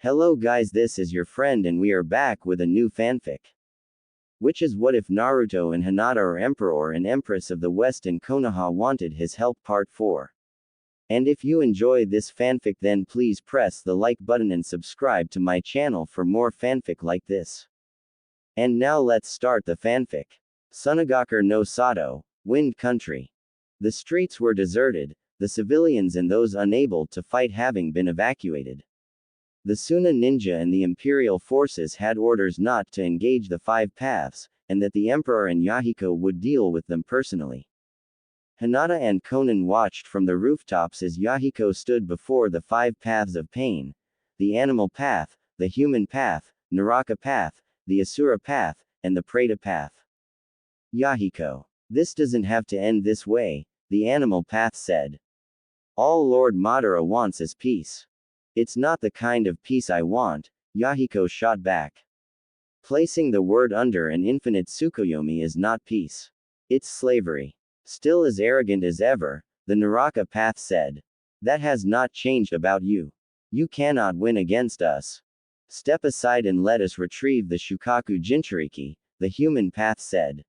Hello guys, this is your friend and we are back with a new fanfic. Which is what if Naruto and Hinata are Emperor and Empress of the West and Konoha wanted his help part 4. And if you enjoy this fanfic then please press the like button and subscribe to my channel for more fanfic like this. And now let's start the fanfic. Sunagakur no Sato, Wind Country. The streets were deserted, the civilians and those unable to fight having been evacuated. The Suna ninja and the imperial forces had orders not to engage the five paths, and that the Emperor and Yahiko would deal with them personally. Hinata and Konan watched from the rooftops as Yahiko stood before the five paths of pain: the animal path, the human path, Naraka path, the Asura path, and the Preta path. Yahiko. This doesn't have to end this way, the animal path said. All Lord Madara wants is peace. It's not the kind of peace I want, Yahiko shot back. Placing the word under an infinite Tsukuyomi is not peace. It's slavery. Still as arrogant as ever, the Naraka path said. That has not changed about you. You cannot win against us. Step aside and let us retrieve the Shukaku Jinchuriki, the human path said.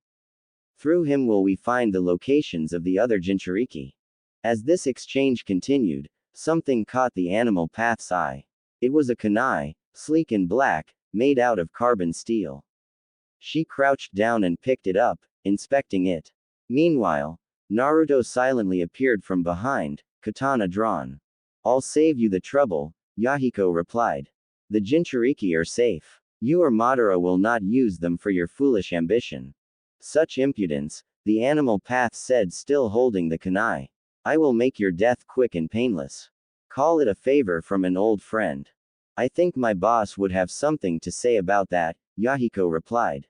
Through him will we find the locations of the other Jinchuriki. As this exchange continued, something caught the animal path's eye. It was a kunai, sleek and black, made out of carbon steel. She crouched down and picked it up, inspecting it. Meanwhile, Naruto silently appeared from behind, katana drawn. I'll save you the trouble, Yahiko replied. The Jinchuriki are safe. You or Madara will not use them for your foolish ambition. Such impudence, the animal path said, still holding the kunai. I will make your death quick and painless. Call it a favor from an old friend. I think my boss would have something to say about that, Yahiko replied.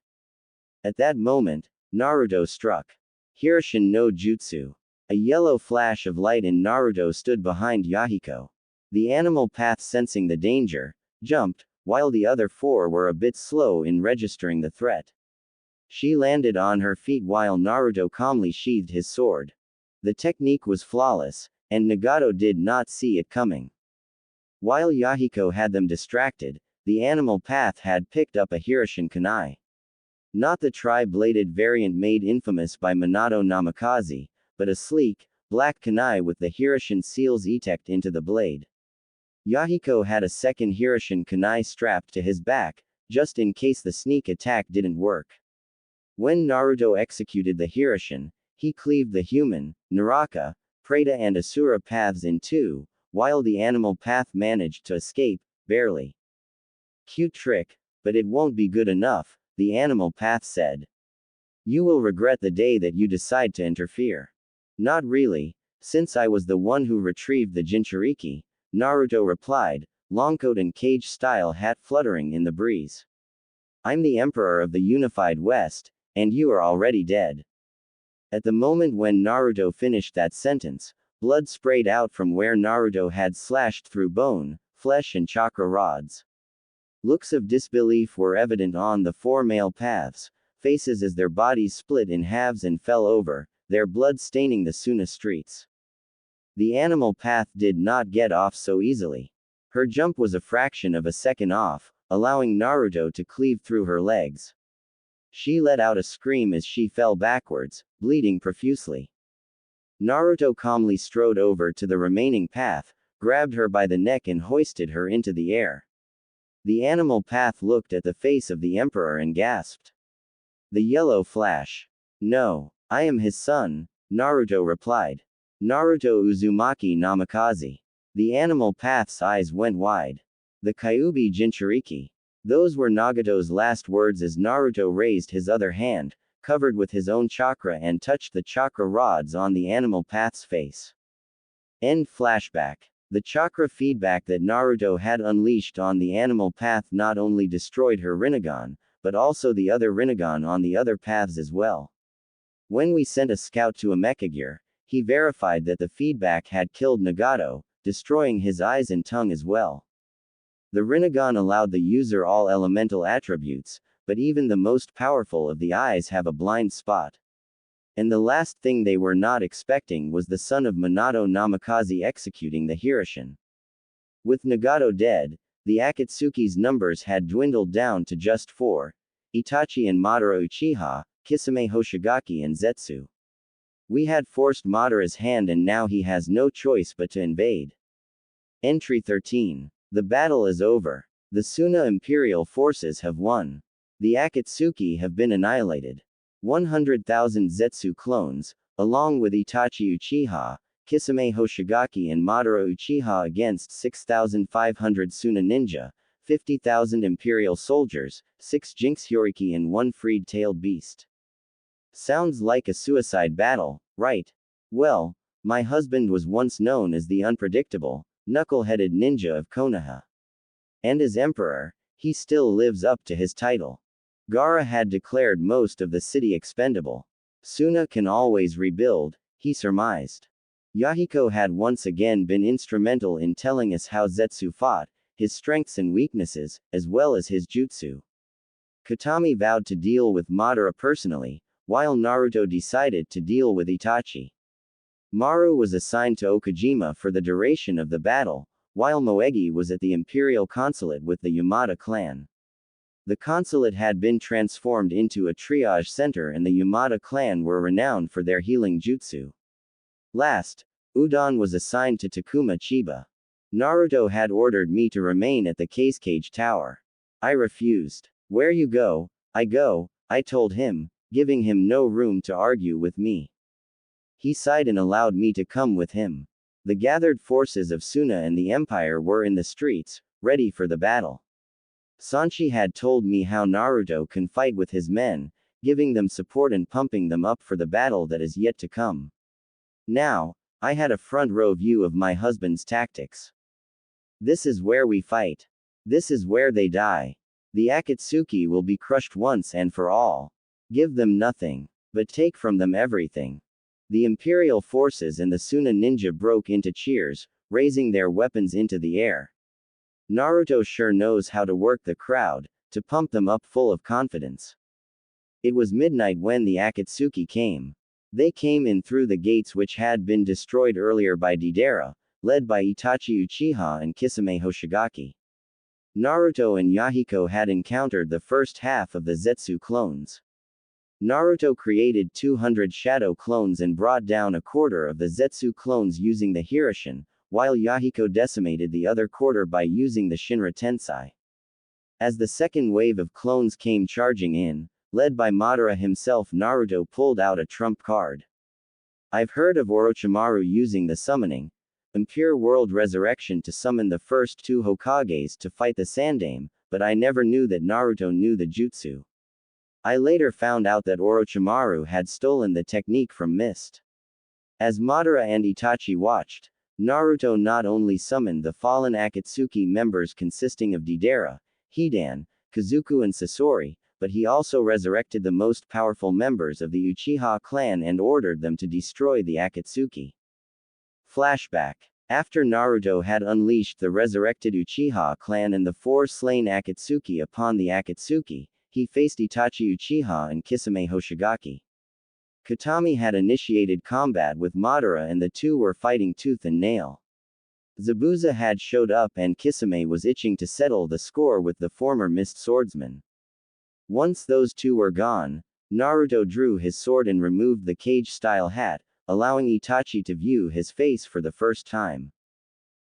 At that moment, Naruto struck. Hiroshin no Jutsu. A yellow flash of light in Naruto stood behind Yahiko. The animal path, sensing the danger, jumped, while the other four were a bit slow in registering the threat. She landed on her feet while Naruto calmly sheathed his sword. The technique was flawless, and Nagato did not see it coming. While Yahiko had them distracted, the animal path had picked up a Hiroshin kunai. Not the tri-bladed variant made infamous by Minato Namikaze, but a sleek, black kunai with the Hiroshin seals etched into the blade. Yahiko had a second Hiroshin kunai strapped to his back, just in case the sneak attack didn't work. When Naruto executed the Hiroshin, he cleaved the human, Naraka, Preta and Asura paths in two, while the animal path managed to escape, barely. Cute trick, but it won't be good enough, the animal path said. You will regret the day that you decide to interfere. Not really, since I was the one who retrieved the Jinchuriki, Naruto replied, longcoat and cage-style hat fluttering in the breeze. I'm the Emperor of the Unified West, and you are already dead. At the moment when Naruto finished that sentence, blood sprayed out from where Naruto had slashed through bone, flesh and chakra rods. Looks of disbelief were evident on the four male paths, faces as their bodies split in halves and fell over, their blood staining the Suna streets. The animal path did not get off so easily. Her jump was a fraction of a second off, allowing Naruto to cleave through her legs. She let out a scream as she fell backwards, bleeding profusely. Naruto calmly strode over to the remaining path, grabbed her by the neck and hoisted her into the air. The animal path looked at the face of the Emperor and gasped. The yellow flash. No, I am his son, Naruto replied. Naruto Uzumaki Namikaze. The animal path's eyes went wide. The Kyuubi Jinchuriki. Those were Nagato's last words as Naruto raised his other hand, covered with his own chakra, and touched the chakra rods on the animal path's face. End flashback. The chakra feedback that Naruto had unleashed on the animal path not only destroyed her Rinnegan, but also the other Rinnegan on the other paths as well. When we sent a scout to Amecagear, he verified that the feedback had killed Nagato, destroying his eyes and tongue as well. The Rinnegan allowed the user all elemental attributes, but even the most powerful of the eyes have a blind spot. And the last thing they were not expecting was the son of Minato Namikaze executing the Hiroshin. With Nagato dead, The Akatsuki's numbers had dwindled down to just 4: Itachi and Madara Uchiha, Kisame Hoshigaki and Zetsu. We had forced Madara's hand and now he has no choice but to invade. Entry 13. The battle is over. The Suna Imperial forces have won. The Akatsuki have been annihilated. 100,000 Zetsu clones, along with Itachi Uchiha, Kisame Hoshigaki and Madara Uchiha against 6,500 Suna ninja, 50,000 Imperial soldiers, 6 Jinx Hyoriki and 1 freed-tailed beast. Sounds like a suicide battle, right? Well, my husband was once known as the unpredictable, knuckle-headed ninja of Konoha. And as emperor, he still lives up to his title. Gaara had declared most of the city expendable. Suna can always rebuild, he surmised. Yahiko had once again been instrumental in telling us how Zetsu fought, his strengths and weaknesses, as well as his jutsu. Katami vowed to deal with Madara personally, while Naruto decided to deal with Itachi. Maru was assigned to Okajima for the duration of the battle, while Moegi was at the Imperial Consulate with the Yamada clan. The consulate had been transformed into a triage center and the Yamada clan were renowned for their healing jutsu. Last, Udon was assigned to Takuma Chiba. Naruto had ordered me to remain at the Cage Tower. I refused. Where you go, I told him, giving him no room to argue with me. He sighed and allowed me to come with him. The gathered forces of Suna and the Empire were in the streets, ready for the battle. Sanshi had told me how Naruto can fight with his men, giving them support and pumping them up for the battle that is yet to come. Now, I had a front row view of my husband's tactics. This is where we fight. This is where they die. The Akatsuki will be crushed once and for all. Give them nothing, but take from them everything. The Imperial forces and the Suna ninja broke into cheers, raising their weapons into the air. Naruto sure knows how to work the crowd, to pump them up full of confidence. It was midnight when the Akatsuki came. They came in through the gates which had been destroyed earlier by Deidara, led by Itachi Uchiha and Kisame Hoshigaki. Naruto and Yahiko had encountered the first half of the Zetsu clones. Naruto created 200 shadow clones and brought down a quarter of the Zetsu clones using the Hiroshin, while Yahiko decimated the other quarter by using the Shinra Tensei. As the second wave of clones came charging in, led by Madara himself, Naruto pulled out a trump card. I've heard of Orochimaru using the summoning, Impure World Resurrection to summon the first 2 Hokages to fight the Sandaime, but I never knew that Naruto knew the jutsu. I later found out that Orochimaru had stolen the technique from Mist. As Madara and Itachi watched, Naruto not only summoned the fallen Akatsuki members consisting of Deidara, Hidan, Kazuku and Sasori, but he also resurrected the most powerful members of the Uchiha clan and ordered them to destroy the Akatsuki. Flashback. After Naruto had unleashed the resurrected Uchiha clan and the 4 slain Akatsuki upon the Akatsuki, he faced Itachi Uchiha and Kisame Hoshigaki. Katami had initiated combat with Madara and the two were fighting tooth and nail. Zabuza had showed up and Kisame was itching to settle the score with the former Mist swordsman. Once those two were gone, Naruto drew his sword and removed the cage-style hat, allowing Itachi to view his face for the first time.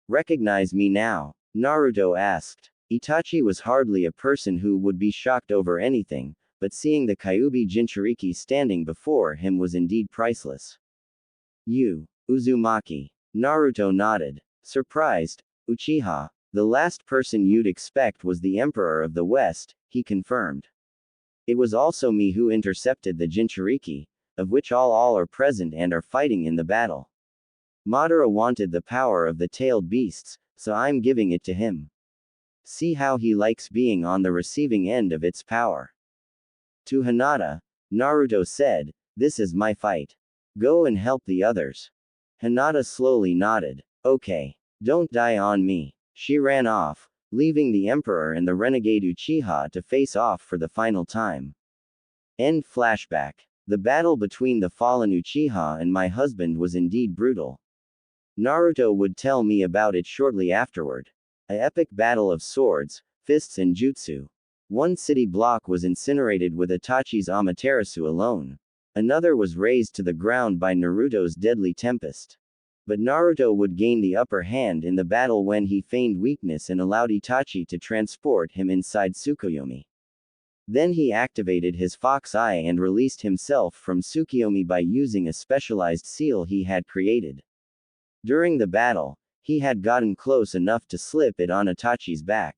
Recognize me now? Naruto asked. Itachi was hardly a person who would be shocked over anything, but seeing the Kyuubi Jinchuriki standing before him was indeed priceless. You, Uzumaki. Naruto nodded. Surprised, Uchiha, the last person you'd expect was the Emperor of the West, he confirmed. It was also me who intercepted the Jinchuriki, of which all are present and are fighting in the battle. Madara wanted the power of the tailed beasts, so I'm giving it to him. See how he likes being on the receiving end of its power. To Hinata, Naruto said, "This is my fight. Go and help the others." Hinata slowly nodded. Okay. Don't die on me. She ran off, leaving the Emperor and the renegade Uchiha to face off for the final time. End flashback. The battle between the fallen Uchiha and my husband was indeed brutal. Naruto would tell me about it shortly afterward. A epic battle of swords, fists and jutsu. One city block was incinerated with Itachi's Amaterasu alone. Another was razed to the ground by Naruto's deadly tempest. But Naruto would gain the upper hand in the battle when he feigned weakness and allowed Itachi to transport him inside Tsukuyomi. Then he activated his fox eye and released himself from Tsukuyomi by using a specialized seal he had created. During the battle, he had gotten close enough to slip it on Itachi's back.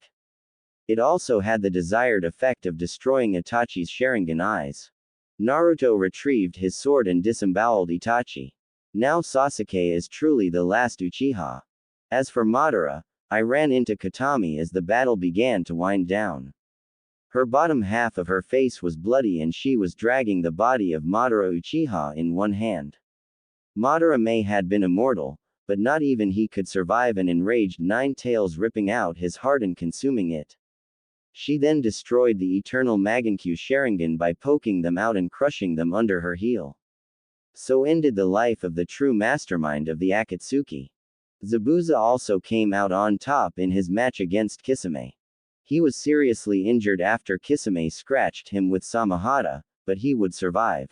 It also had the desired effect of destroying Itachi's Sharingan eyes. Naruto retrieved his sword and disemboweled Itachi. Now Sasuke is truly the last Uchiha. As for Madara, I ran into Katami as the battle began to wind down. Her bottom half of her face was bloody and she was dragging the body of Madara Uchiha in one hand. Madara may had been immortal, but not even he could survive an enraged Nine Tails ripping out his heart and consuming it. She then destroyed the eternal Magankyu Sharingan by poking them out and crushing them under her heel. So ended the life of the true mastermind of the Akatsuki. Zabuza also came out on top in his match against Kisame. He was seriously injured after Kisame scratched him with Samahata, but he would survive.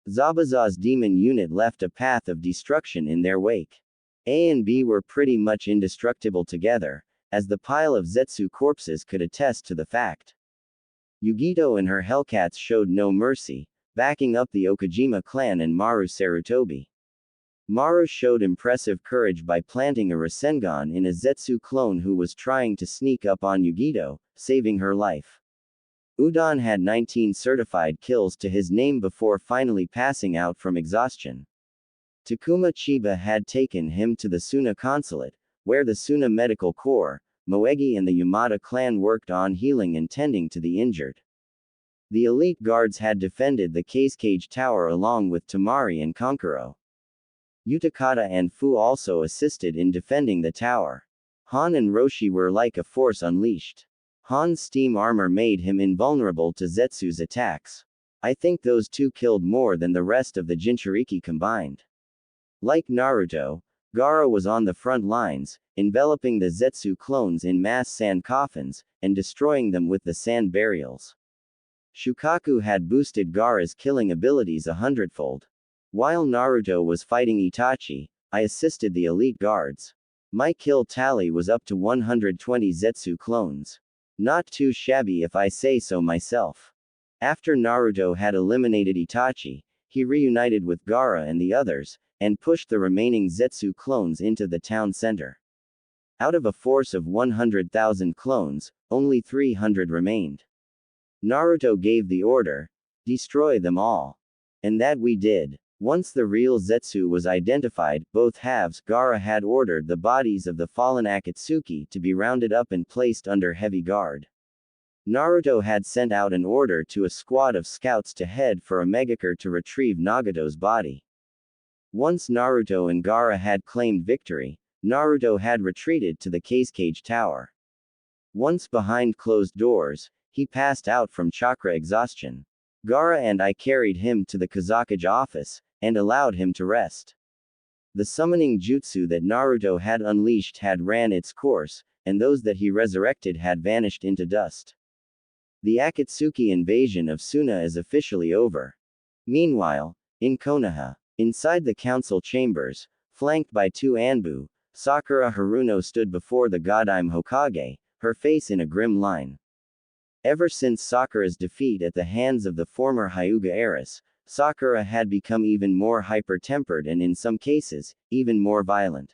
Zabuza's demon unit left a path of destruction in their wake. A and B were pretty much indestructible together, as the pile of Zetsu corpses could attest to the fact. Yugito and her Hellcats showed no mercy, backing up the Okajima clan and Maru Sarutobi. Maru showed impressive courage by planting a Rasengan in a Zetsu clone who was trying to sneak up on Yugito, saving her life. Udon had 19 certified kills to his name before finally passing out from exhaustion. Takuma Chiba had taken him to the Suna consulate, where the Suna Medical Corps, Moegi and the Yamada clan worked on healing and tending to the injured. The elite guards had defended the Cage Tower along with Tamari and Konkuro. Utakata and Fu also assisted in defending the tower. Han and Roshi were like a force unleashed. Han's steam armor made him invulnerable to Zetsu's attacks. I think those two killed more than the rest of the Jinchuriki combined. Like Naruto, Gaara was on the front lines, enveloping the Zetsu clones in mass sand coffins, and destroying them with the sand burials. Shukaku had boosted Gaara's killing abilities 100-fold. While Naruto was fighting Itachi, I assisted the elite guards. My kill tally was up to 120 Zetsu clones. Not too shabby if I say so myself. After Naruto had eliminated Itachi, he reunited with Gaara and the others, and pushed the remaining Zetsu clones into the town center. Out of a force of 100,000 clones, only 300 remained. Naruto gave the order, destroy them all. And that we did. Once the real Zetsu was identified, both halves, Gaara had ordered the bodies of the fallen Akatsuki to be rounded up and placed under heavy guard. Naruto had sent out an order to a squad of scouts to head for a Megakure to retrieve Nagato's body. Once Naruto and Gaara had claimed victory, Naruto had retreated to the Cage Tower. Once behind closed doors, he passed out from chakra exhaustion. Gaara and I carried him to the Kazakage office, and allowed him to rest. The summoning jutsu that Naruto had unleashed had ran its course, and those that he resurrected had vanished into dust. The Akatsuki invasion of Suna is officially over. Meanwhile, in Konoha, inside the council chambers, flanked by two Anbu, Sakura Haruno stood before the Godime Hokage, her face in a grim line. Ever since Sakura's defeat at the hands of the former Hyuga heiress, Sakura had become even more hyper-tempered and in some cases, even more violent.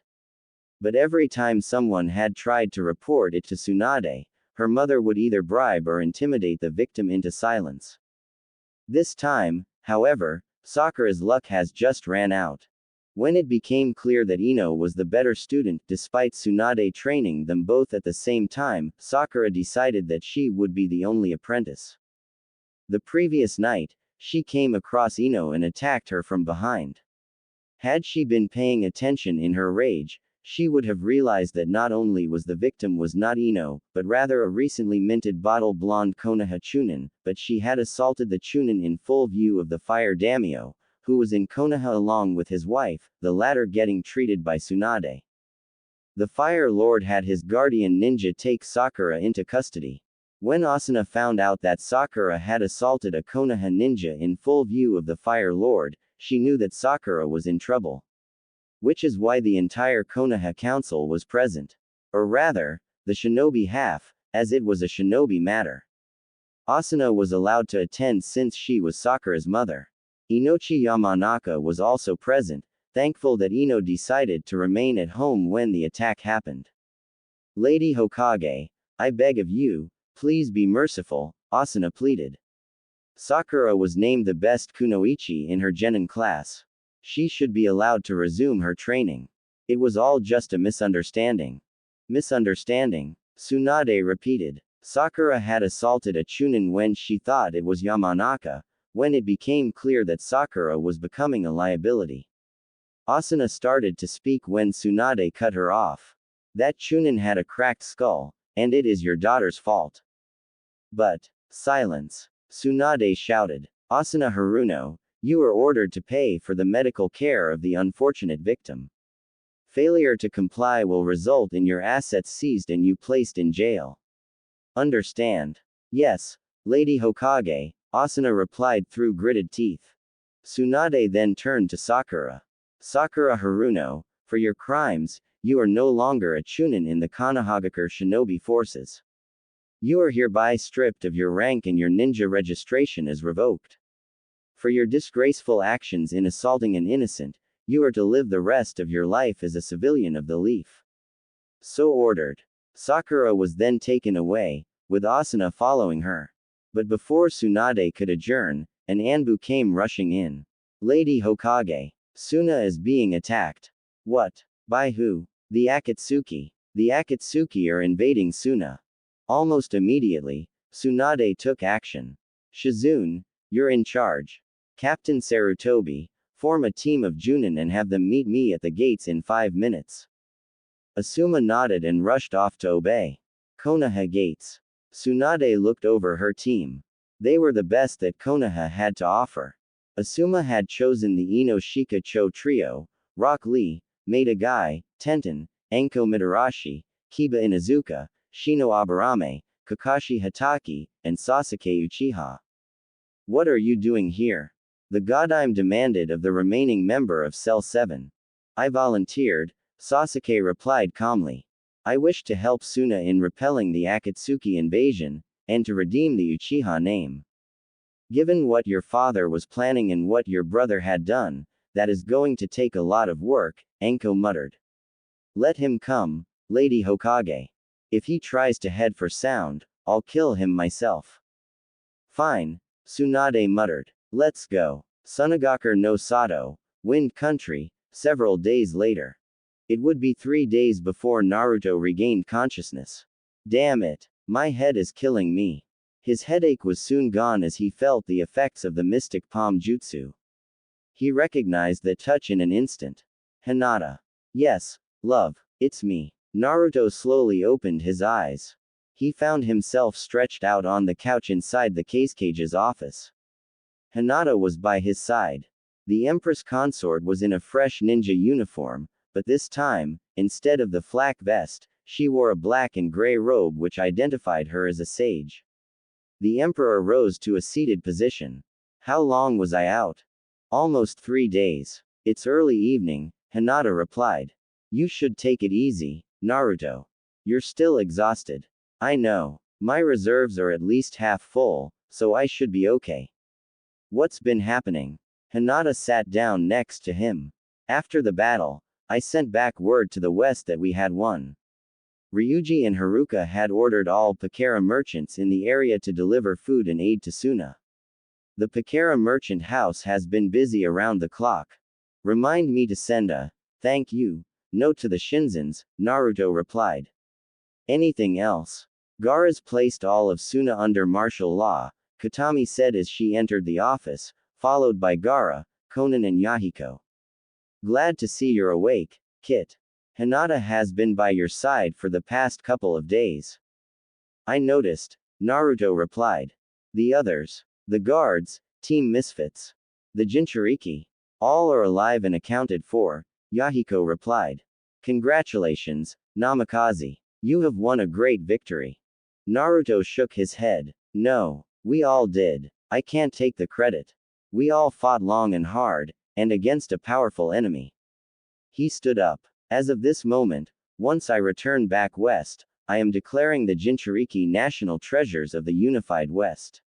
But every time someone had tried to report it to Tsunade, her mother would either bribe or intimidate the victim into silence. This time, however, Sakura's luck has just ran out. When it became clear that Ino was the better student despite Tsunade training them both at the same time, Sakura decided that she would be the only apprentice. The previous night, she came across Ino and attacked her from behind. Had she been paying attention in her rage, she would have realized that not only was the victim was not Ino, but rather a recently minted bottle blonde Konoha Chunin, but she had assaulted the Chunin in full view of the fire daimyo, who was in Konoha along with his wife, the latter getting treated by Tsunade. The Fire Lord had his guardian ninja take Sakura into custody. When Asuna found out that Sakura had assaulted a Konoha ninja in full view of the Fire Lord, she knew that Sakura was in trouble. Which is why the entire Konoha council was present. Or rather, the shinobi half, as it was a shinobi matter. Asuna was allowed to attend since she was Sakura's mother. Inochi Yamanaka was also present, thankful that Ino decided to remain at home when the attack happened. Lady Hokage, I beg of you, please be merciful, Asuna pleaded. Sakura was named the best kunoichi in her genin class. She should be allowed to resume her training. It was all just a misunderstanding. Misunderstanding? Tsunade repeated. Sakura had assaulted a chunin when she thought it was Yamanaka, when it became clear that Sakura was becoming a liability. Asuna started to speak when Tsunade cut her off. That chunin had a cracked skull, and it is your daughter's fault. But, silence. Tsunade shouted. Asuna Haruno, you are ordered to pay for the medical care of the unfortunate victim. Failure to comply will result in your assets seized and you placed in jail. Understand? Yes, Lady Hokage, Asuna replied through gritted teeth. Tsunade then turned to Sakura. Sakura Haruno, for your crimes, you are no longer a chunin in the Konohagakure shinobi forces. You are hereby stripped of your rank and your ninja registration is revoked. For your disgraceful actions in assaulting an innocent, you are to live the rest of your life as a civilian of the Leaf. So ordered. Sakura was then taken away, with Asuna following her. But before Tsunade could adjourn, an Anbu came rushing in. Lady Hokage, Suna is being attacked. What? By who? The Akatsuki. The Akatsuki are invading Suna. Almost immediately, Tsunade took action. Shizune, you're in charge. Captain Sarutobi, form a team of Junin and have them meet me at the gates in 5 minutes. Asuma nodded and rushed off to obey. Konoha gates. Tsunade looked over her team. They were the best that Konoha had to offer. Asuma had chosen the Ino Shika Cho trio, Rock Lee, Maeda Gai, Tenten, Enko Mitarashi, Kiba Inazuka, Shino Aburame, Kakashi Hatake, and Sasuke Uchiha. What are you doing here? The Godime demanded of the remaining member of Cell 7. I volunteered, Sasuke replied calmly. I wish to help Suna in repelling the Akatsuki invasion, and to redeem the Uchiha name. Given what your father was planning and what your brother had done, that is going to take a lot of work, Enko muttered. Let him come, Lady Hokage. If he tries to head for sound, I'll kill him myself. Fine, Tsunade muttered. Let's go. Sunagakure no Sato, Wind Country, several days later. It would be 3 days before Naruto regained consciousness. Damn it. My head is killing me. His headache was soon gone as he felt the effects of the mystic palm jutsu. He recognized that touch in an instant. Hinata. Yes, love, it's me. Naruto slowly opened his eyes. He found himself stretched out on the couch inside the Casecage's office. Hinata was by his side. The Empress consort was in a fresh ninja uniform, but this time, instead of the flak vest, she wore a black and gray robe which identified her as a sage. The Emperor rose to a seated position. How long was I out? Almost 3 days. It's early evening, Hinata replied. You should take it easy, Naruto. You're still exhausted. I know. My reserves are at least half full, so I should be okay. What's been happening? Hinata sat down next to him. After the battle, I sent back word to the west that we had won. Ryuji and Haruka had ordered all Pakara merchants in the area to deliver food and aid to Suna. The Pakara merchant house has been busy around the clock. Remind me to send a thank you note to the Shinzens, Naruto replied. Anything else? Gaara's placed all of Suna under martial law, Katami said as she entered the office, followed by Gaara, Konan and Yahiko. Glad to see you're awake, Kit. Hinata has been by your side for the past couple of days. I noticed, Naruto replied. The others, the guards, Team Misfits, the Jinchuriki, all are alive and accounted for, Yahiko replied. Congratulations, Namikaze. You have won a great victory. Naruto shook his head. No, we all did. I can't take the credit. We all fought long and hard, and against a powerful enemy. He stood up. As of this moment, once I return back west, I am declaring the Jinchuriki national treasures of the unified West.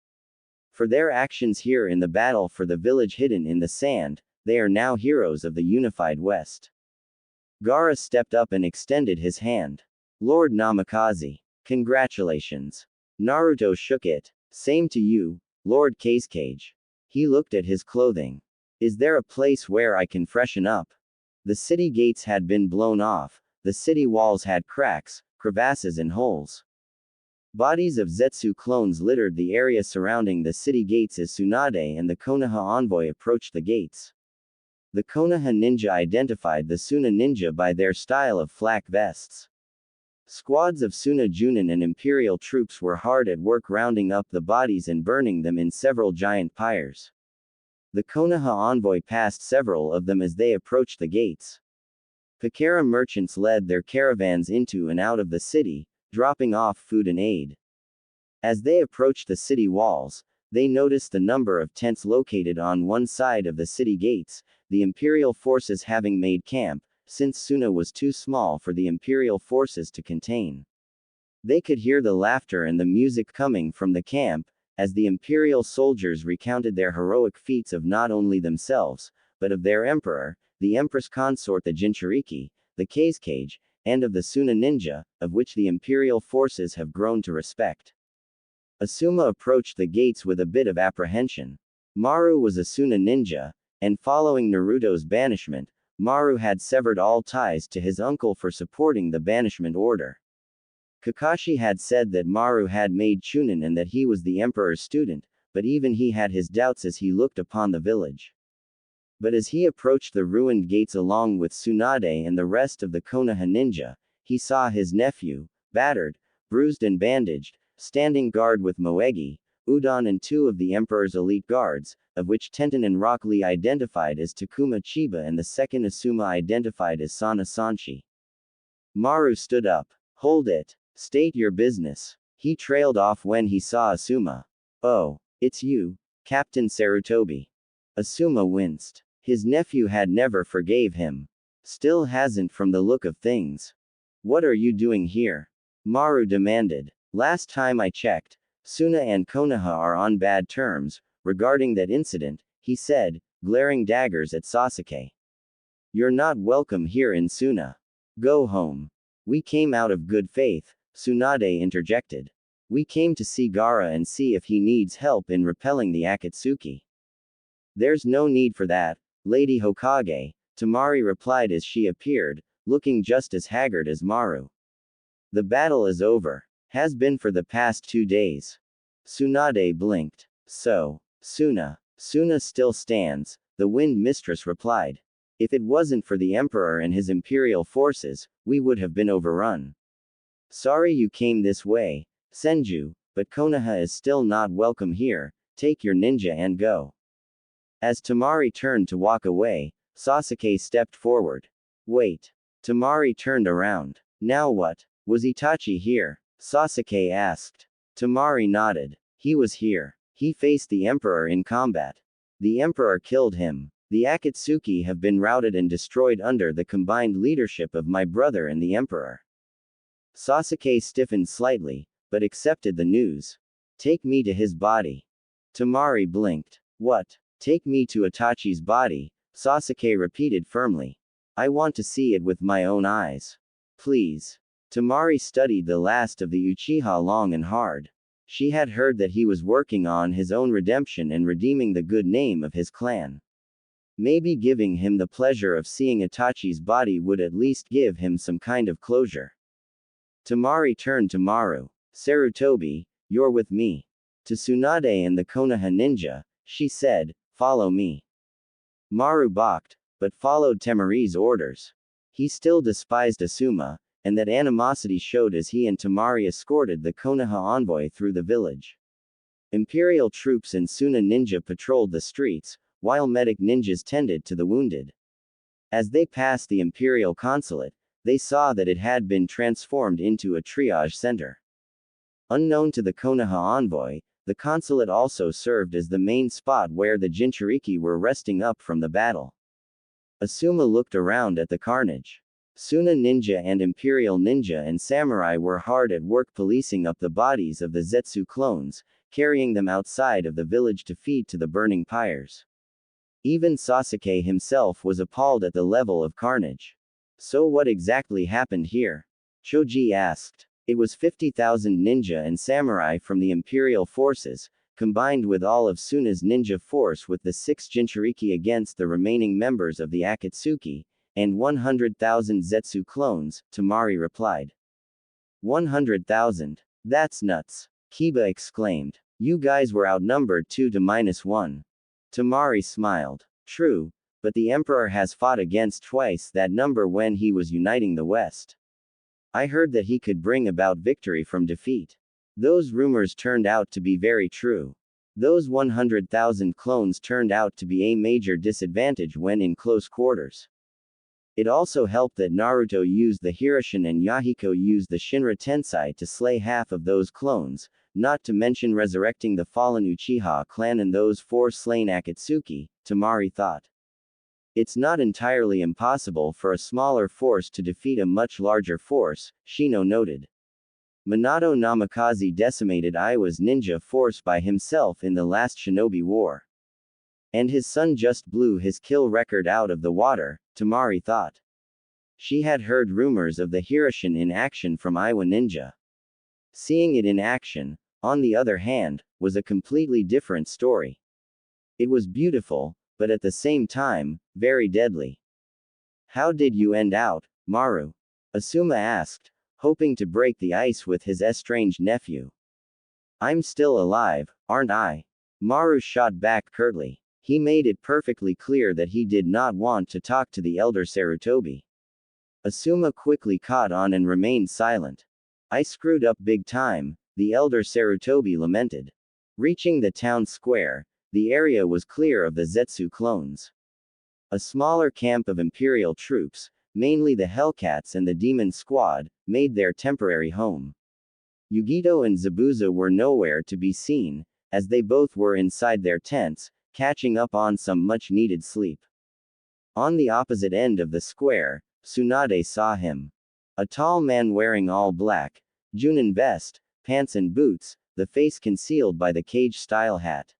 For their actions here in the battle for the village hidden in the sand, they are now heroes of the unified West. Gaara stepped up and extended his hand. Lord Namikaze. Congratulations. Naruto shook it. Same to you, Lord Kazekage. He looked at his clothing. Is there a place where I can freshen up? The city gates had been blown off, the city walls had cracks, crevasses and holes. Bodies of Zetsu clones littered the area surrounding the city gates as Tsunade and the Konoha envoy approached the gates. The Konoha ninja identified the Suna ninja by their style of flak vests. Squads of Suna Junin and Imperial troops were hard at work rounding up the bodies and burning them in several giant pyres. The Konoha envoy passed several of them as they approached the gates. Pakara merchants led their caravans into and out of the city, dropping off food and aid. As they approached the city walls, they noticed the number of tents located on one side of the city gates, the Imperial forces having made camp, since Suna was too small for the Imperial forces to contain. They could hear the laughter and the music coming from the camp, as the Imperial soldiers recounted their heroic feats of not only themselves, but of their emperor, the Empress consort the Jinchuriki, the Kazekage, and of the Suna ninja, of which the Imperial forces have grown to respect. Asuma approached the gates with a bit of apprehension. Maru was a Suna ninja, and following Naruto's banishment, Maru had severed all ties to his uncle for supporting the banishment order. Kakashi had said that Maru had made Chunin and that he was the Emperor's student, but even he had his doubts as he looked upon the village. But as he approached the ruined gates along with Tsunade and the rest of the Konoha ninja, he saw his nephew, battered, bruised and bandaged, standing guard with Moegi, Udon and two of the Emperor's elite guards, of which Tenten and Rock Lee identified as Takuma Chiba and the second Asuma identified as Sana Sanshi. Maru stood up. Hold it. State your business. He trailed off when he saw Asuma. Oh, it's you, Captain Sarutobi. Asuma winced. His nephew had never forgave him. Still hasn't from the look of things. What are you doing here? Maru demanded. Last time I checked, Suna and Konoha are on bad terms. Regarding that incident, he said, glaring daggers at Sasuke. You're not welcome here in Suna. Go home. We came out of good faith, Tsunade interjected. We came to see Gaara and see if he needs help in repelling the Akatsuki. There's no need for that, Lady Hokage, Tamari replied as she appeared, looking just as haggard as Maru. The battle is over. Has been for the past 2 days. Tsunade blinked. So, Suna still stands, the Wind Mistress replied. If it wasn't for the Emperor and his Imperial forces, we would have been overrun. Sorry you came this way, Senju, but Konoha is still not welcome here, take your ninja and go. As Tamari turned to walk away, Sasuke stepped forward. Wait. Tamari turned around. Now what? Was Itachi here? Sasuke asked. Tamari nodded. He was here. He faced the Emperor in combat. The Emperor killed him. The Akatsuki have been routed and destroyed under the combined leadership of my brother and the Emperor. Sasuke stiffened slightly, but accepted the news. Take me to his body. Tamari blinked. What? Take me to Itachi's body, Sasuke repeated firmly. I want to see it with my own eyes. Please. Tamari studied the last of the Uchiha long and hard. She had heard that he was working on his own redemption and redeeming the good name of his clan. Maybe giving him the pleasure of seeing Itachi's body would at least give him some kind of closure. Tamari turned to Maru. Sarutobi, you're with me. To Tsunade and the Konoha ninja, she said, follow me. Maru balked, but followed Tamari's orders. He still despised Asuma, and that animosity showed as he and Tamari escorted the Konoha envoy through the village. Imperial troops and Suna ninja patrolled the streets, while medic ninjas tended to the wounded. As they passed the Imperial consulate, they saw that it had been transformed into a triage center. Unknown to the Konoha envoy, the consulate also served as the main spot where the Jinchuriki were resting up from the battle. Asuma looked around at the carnage. Suna ninja and Imperial ninja and samurai were hard at work policing up the bodies of the Zetsu clones, carrying them outside of the village to feed to the burning pyres. Even Sasuke himself was appalled at the level of carnage. So what exactly happened here? Choji asked. It was 50,000 ninja and samurai from the Imperial forces, combined with all of Suna's ninja force with the 6 Jinchuriki against the remaining members of the Akatsuki, and 100,000 Zetsu clones, Tamari replied. 100,000. That's nuts. Kiba exclaimed. You guys were outnumbered 2 to -1. Tamari smiled. True, but the Emperor has fought against twice that number when he was uniting the West. I heard that he could bring about victory from defeat. Those rumors turned out to be very true. Those 100,000 clones turned out to be a major disadvantage when in close quarters. It also helped that Naruto used the Hirushun and Yahiko used the Shinra Tensei to slay half of those clones, not to mention resurrecting the fallen Uchiha clan and those 4 slain Akatsuki, Tamari thought. It's not entirely impossible for a smaller force to defeat a much larger force, Shino noted. Minato Namikaze decimated Iwa's ninja force by himself in the last Shinobi War. And his son just blew his kill record out of the water, Tamari thought. She had heard rumors of the Hirushun in action from Iwa ninja. Seeing it in action, on the other hand, was a completely different story. It was beautiful, but at the same time, very deadly. How did you end out, Maru? Asuma asked, hoping to break the ice with his estranged nephew. I'm still alive, aren't I? Maru shot back curtly. He made it perfectly clear that he did not want to talk to the elder Sarutobi. Asuma quickly caught on and remained silent. I screwed up big time, the elder Sarutobi lamented. Reaching the town square, the area was clear of the Zetsu clones. A smaller camp of Imperial troops, mainly the Hellcats and the Demon Squad, made their temporary home. Yugito and Zabuza were nowhere to be seen, as they both were inside their tents, catching up on some much-needed sleep. On the opposite end of the square, Tsunade saw him. A tall man wearing all black, Junin vest, pants and boots, the face concealed by the cage-style hat.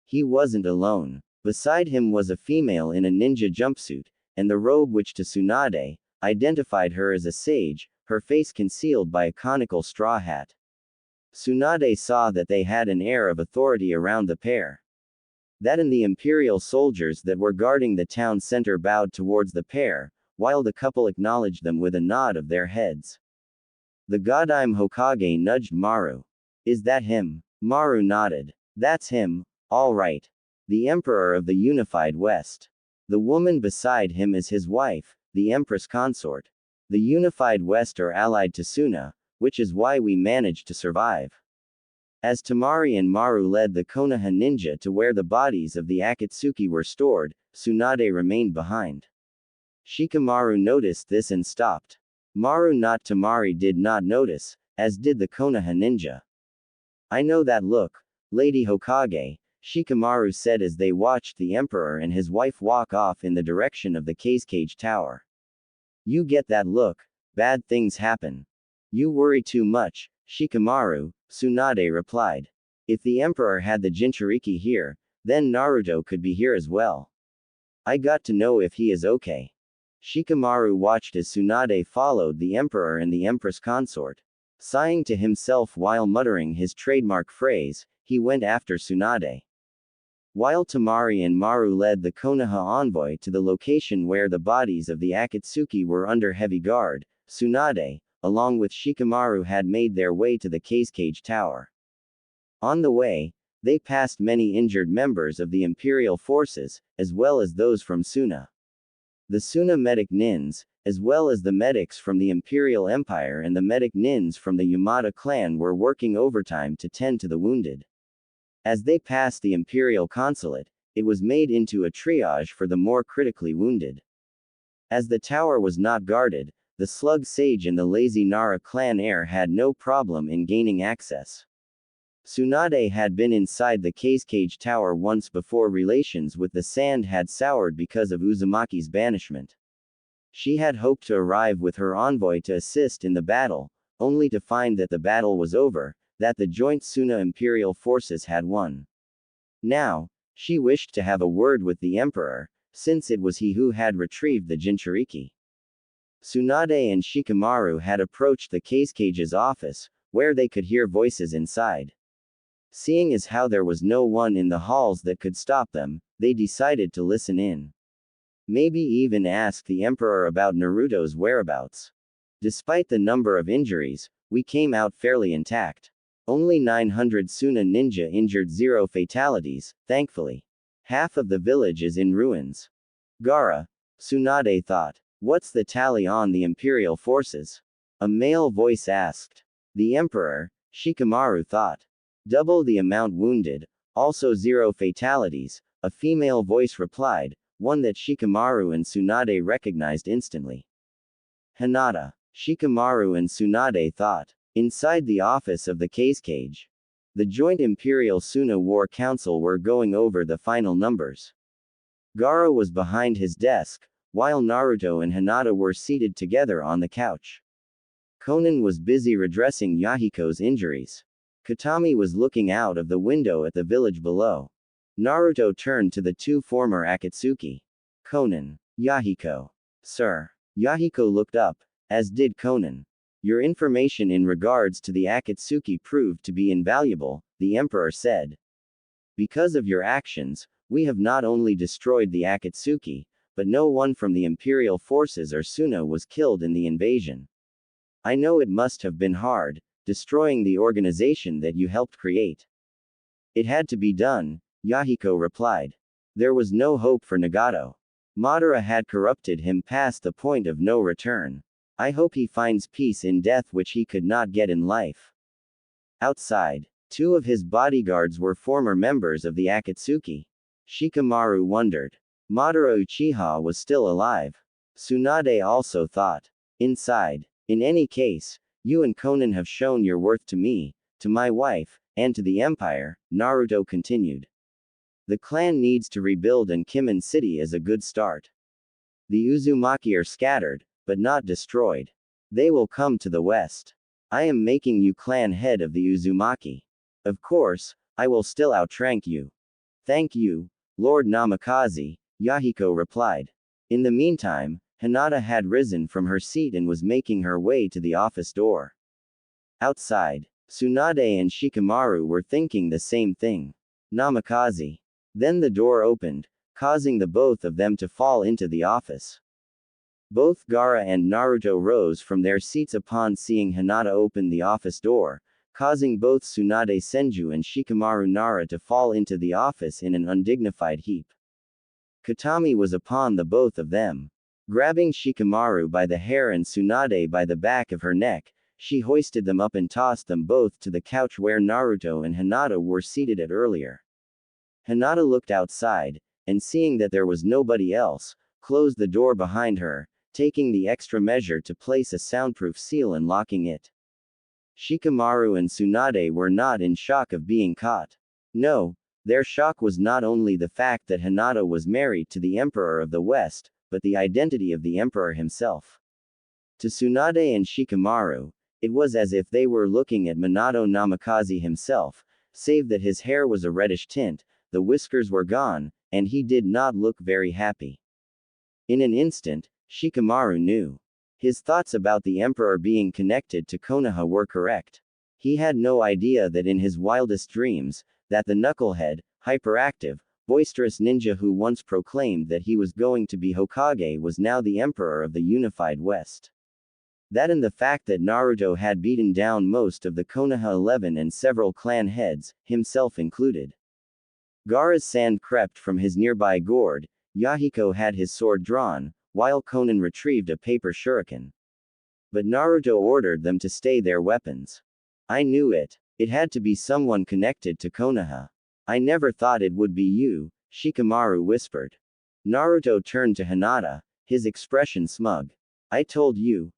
He wasn't alone. Beside him was a female in a ninja jumpsuit, and the robe which to Tsunade identified her as a sage, her face concealed by a conical straw hat. Tsunade saw that they had an air of authority around the pair. That and the Imperial soldiers that were guarding the town center bowed towards the pair, while the couple acknowledged them with a nod of their heads. The Godime Hokage nudged Maru. Is that him? Maru nodded. That's him. All right. The Emperor of the Unified West. The woman beside him is his wife, the Empress consort. The Unified West are allied to Suna, which is why we managed to survive. As Tamari and Maru led the Konoha ninja to where the bodies of the Akatsuki were stored, Tsunade remained behind. Shikamaru noticed this and stopped. Maru not Tamari did not notice, as did the Konoha ninja. I know that look, Lady Hokage, Shikamaru said as they watched the Emperor and his wife walk off in the direction of the cage tower. You get that look, bad things happen. You worry too much, Shikamaru, Tsunade replied. If the Emperor had the Jinchuriki here, then Naruto could be here as well. I got to know if he is okay. Shikamaru watched as Tsunade followed the Emperor and the Empress consort. Sighing to himself while muttering his trademark phrase, he went after Tsunade. While Tamari and Maru led the Konoha envoy to the location where the bodies of the Akatsuki were under heavy guard, Tsunade, along with Shikamaru had made their way to the cage tower. On the way, they passed many injured members of the Imperial forces, as well as those from Suna. The Suna medic nins, as well as the medics from the Imperial Empire and the medic nins from the Yamada clan were working overtime to tend to the wounded. As they passed the Imperial consulate, it was made into a triage for the more critically wounded. As the tower was not guarded, the the Slug Sage and the lazy Nara clan heir had no problem in gaining access. Tsunade had been inside the cage tower once before. Relations with the sand had soured because of Uzumaki's banishment. She had hoped to arrive with her envoy to assist in the battle, only to find that the battle was over, that the joint Suna imperial forces had won. Now, she wished to have a word with the Emperor, since it was he who had retrieved the Jinchuriki. Tsunade and Shikamaru had approached the cage's office, where they could hear voices inside. Seeing as how there was no one in the halls that could stop them, they decided to listen in. Maybe even ask the Emperor about Naruto's whereabouts. Despite the number of injuries, we came out fairly intact. Only 900 Suna ninja injured, 0 fatalities, thankfully. Half of the village is in ruins. Gaara, Tsunade thought. What's the tally on the imperial forces? A male voice asked. The Emperor, Shikamaru thought. Double the amount wounded, also 0 fatalities, a female voice replied, one that Shikamaru and Tsunade recognized instantly. Hinata, Shikamaru and Tsunade thought. Inside the office of the cage. The joint Imperial Suna War Council were going over the final numbers. Gaara was behind his desk, while Naruto and Hinata were seated together on the couch. Konan was busy redressing Yahiko's injuries. Katami was looking out of the window at the village below. Naruto turned to the 2 former Akatsuki. Konan. Yahiko. Sir. Yahiko looked up, as did Konan. Your information in regards to the Akatsuki proved to be invaluable, the Emperor said. Because of your actions, we have not only destroyed the Akatsuki, but no one from the Imperial forces or Suna was killed in the invasion. I know it must have been hard, destroying the organization that you helped create. It had to be done, Yahiko replied. There was no hope for Nagato. Madara had corrupted him past the point of no return. I hope he finds peace in death which he could not get in life. Outside, 2 of his bodyguards were former members of the Akatsuki. Shikamaru wondered. Madara Uchiha was still alive. Tsunade also thought. Inside. In any case, you and Konan have shown your worth to me, to my wife, and to the Empire, Naruto continued. The clan needs to rebuild and Kimen City is a good start. The Uzumaki are scattered, but not destroyed. They will come to the west. I am making you clan head of the Uzumaki. Of course, I will still outrank you. Thank you, Lord Namikaze, Yahiko replied. In the meantime, Hinata had risen from her seat and was making her way to the office door. Outside, Tsunade and Shikamaru were thinking the same thing. Namikaze. Then the door opened, causing the both of them to fall into the office. Both Gaara and Naruto rose from their seats upon seeing Hinata open the office door, causing both Tsunade Senju and Shikamaru Nara to fall into the office in an undignified heap. Katami was upon the both of them. Grabbing Shikamaru by the hair and Tsunade by the back of her neck, she hoisted them up and tossed them both to the couch where Naruto and Hinata were seated at earlier. Hinata looked outside, and seeing that there was nobody else, closed the door behind her, taking the extra measure to place a soundproof seal and locking it. Shikamaru and Tsunade were not in shock of being caught. No, their shock was not only the fact that Hinata was married to the Emperor of the West, but the identity of the Emperor himself. To Tsunade and Shikamaru, it was as if they were looking at Minato Namikaze himself, save that his hair was a reddish tint, the whiskers were gone, and he did not look very happy. In an instant, Shikamaru knew. His thoughts about the Emperor being connected to Konoha were correct. He had no idea that in his wildest dreams, that the knucklehead, hyperactive, boisterous ninja who once proclaimed that he was going to be Hokage was now the Emperor of the unified West. That and the fact that Naruto had beaten down most of the Konoha 11 and several clan heads, himself included. Gaara's sand crept from his nearby gourd, Yahiko had his sword drawn, while Konan retrieved a paper shuriken. But Naruto ordered them to stay their weapons. I knew it. It had to be someone connected to Konoha. I never thought it would be you, Shikamaru whispered. Naruto turned to Hinata, his expression smug. I told you,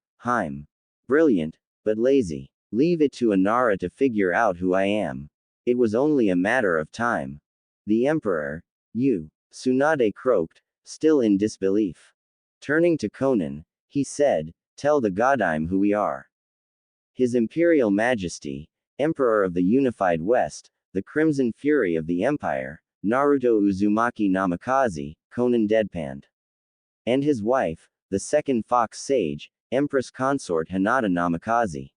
Brilliant, but lazy. Leave it to Inara to figure out who I am. It was only a matter of time. The Emperor? You. Tsunade croaked, still in disbelief. Turning to Conan, he said, tell the Godime who we are. His Imperial Majesty, Emperor of the Unified West, the Crimson Fury of the Empire, Naruto Uzumaki Namikaze, Conan deadpanned. And his wife, the second Fox Sage, Empress Consort Hinata Namikaze.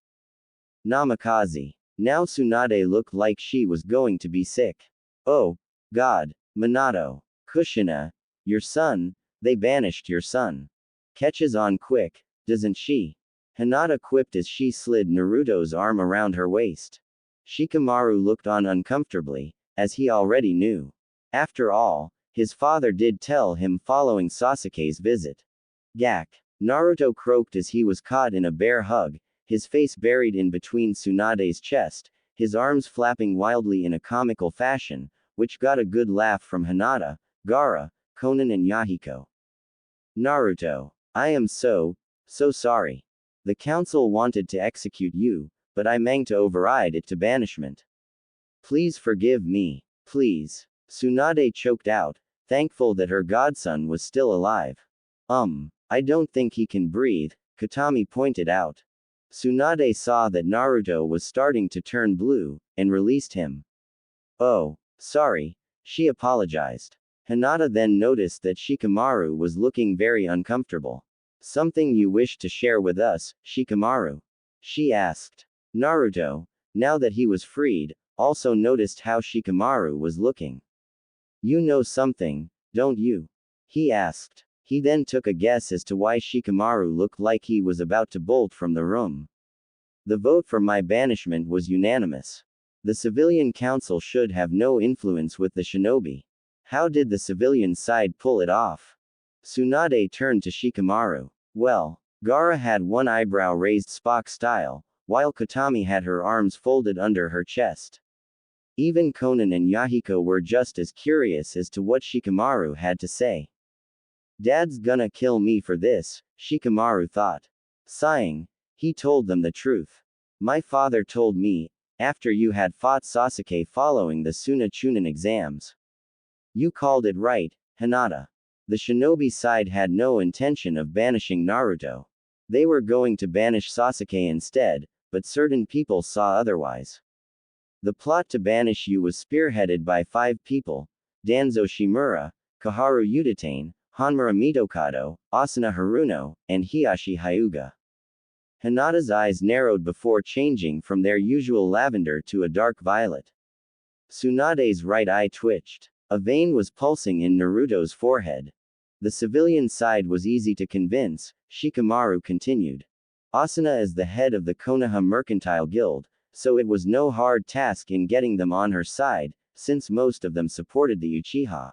Namikaze. Now Tsunade looked like she was going to be sick. Oh, God. Minato. Kushina. Your son, they banished your son. Catches on quick, doesn't she? Hinata quipped as she slid Naruto's arm around her waist. Shikamaru looked on uncomfortably, as he already knew. After all, his father did tell him following Sasuke's visit. Gak. Naruto croaked as he was caught in a bear hug, his face buried in between Tsunade's chest, his arms flapping wildly in a comical fashion, which got a good laugh from Hinata, Gaara, Conan and Yahiko. Naruto. I am so sorry. The council wanted to execute you, but I managed to override it to banishment. Please forgive me, please. Tsunade choked out, thankful that her godson was still alive. I don't think he can breathe, Katami pointed out. Tsunade saw that Naruto was starting to turn blue, and released him. Oh, sorry, she apologized. Hinata then noticed that Shikamaru was looking very uncomfortable. Something you wish to share with us, Shikamaru? She asked. Naruto, now that he was freed, also noticed how Shikamaru was looking. You know something, don't you? He asked. He then took a guess as to why Shikamaru looked like he was about to bolt from the room. The vote for my banishment was unanimous. The civilian council should have no influence with the shinobi. How did the civilian side pull it off? Tsunade turned to Shikamaru. Well, Gaara had one eyebrow raised Spock style, while Katami had her arms folded under her chest. Even Conan and Yahiko were just as curious as to what Shikamaru had to say. Dad's gonna kill me for this, Shikamaru thought. Sighing, he told them the truth. My father told me, after you had fought Sasuke following the Suna Chunin exams. You called it right, Hinata. The shinobi side had no intention of banishing Naruto. They were going to banish Sasuke instead, but certain people saw otherwise. The plot to banish you was spearheaded by 5 people: Danzo Shimura, Kaharu Udatane, Hanmura Mitokado, Asuna Haruno, and Hiyashi Hyuga. Hinata's eyes narrowed before changing from their usual lavender to a dark violet. Tsunade's right eye twitched. A vein was pulsing in Naruto's forehead. The civilian side was easy to convince, Shikamaru continued. Asuna is the head of the Konoha Mercantile Guild, so it was no hard task in getting them on her side, since most of them supported the Uchiha.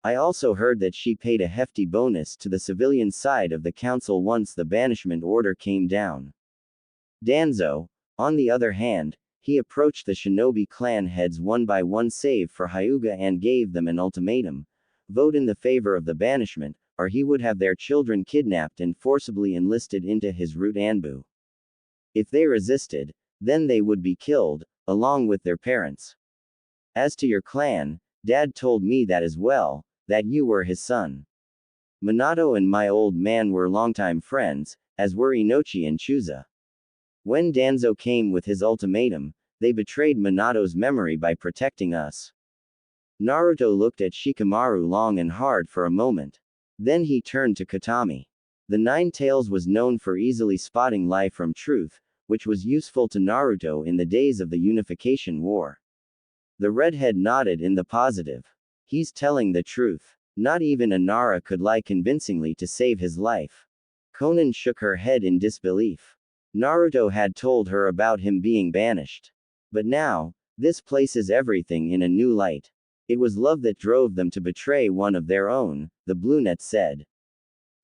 I also heard that she paid a hefty bonus to the civilian side of the council once the banishment order came down. Danzo, on the other hand, he approached the shinobi clan heads one by one save for Hyuga and gave them an ultimatum: vote in the favor of the banishment, or he would have their children kidnapped and forcibly enlisted into his root Anbu. If they resisted, then they would be killed, along with their parents. As to your clan, Dad told me that as well, that you were his son. Minato and my old man were longtime friends, as were Inochi and Chusa. When Danzo came with his ultimatum, they betrayed Minato's memory by protecting us. Naruto looked at Shikamaru long and hard for a moment. Then he turned to Katami. The Nine Tails was known for easily spotting lie from truth, which was useful to Naruto in the days of the Unification War. The redhead nodded in the positive. He's telling the truth. Not even Inara could lie convincingly to save his life. Conan shook her head in disbelief. Naruto had told her about him being banished. But now, this places everything in a new light. It was love that drove them to betray one of their own, the Bluenet said.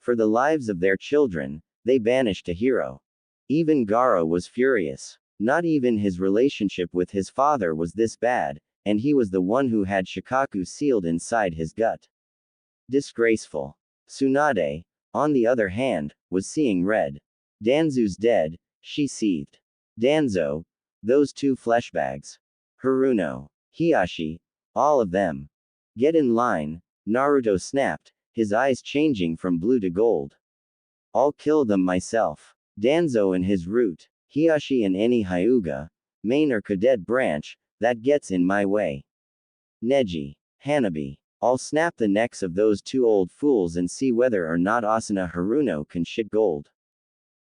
For the lives of their children, they banished a hero. Even Gaara was furious. Not even his relationship with his father was this bad, and he was the one who had Shikaku sealed inside his gut. Disgraceful. Tsunade, on the other hand, was seeing red. Danzo's dead, she seethed. Danzo, those two fleshbags. Haruno, Hiashi, all of them. Get in line, Naruto snapped, his eyes changing from blue to gold. I'll kill them myself. Danzo and his root, Hiashi and any Hyuga, main or cadet branch, that gets in my way. Neji, Hanabi, I'll snap the necks of those two old fools and see whether or not Asuna Haruno can shit gold.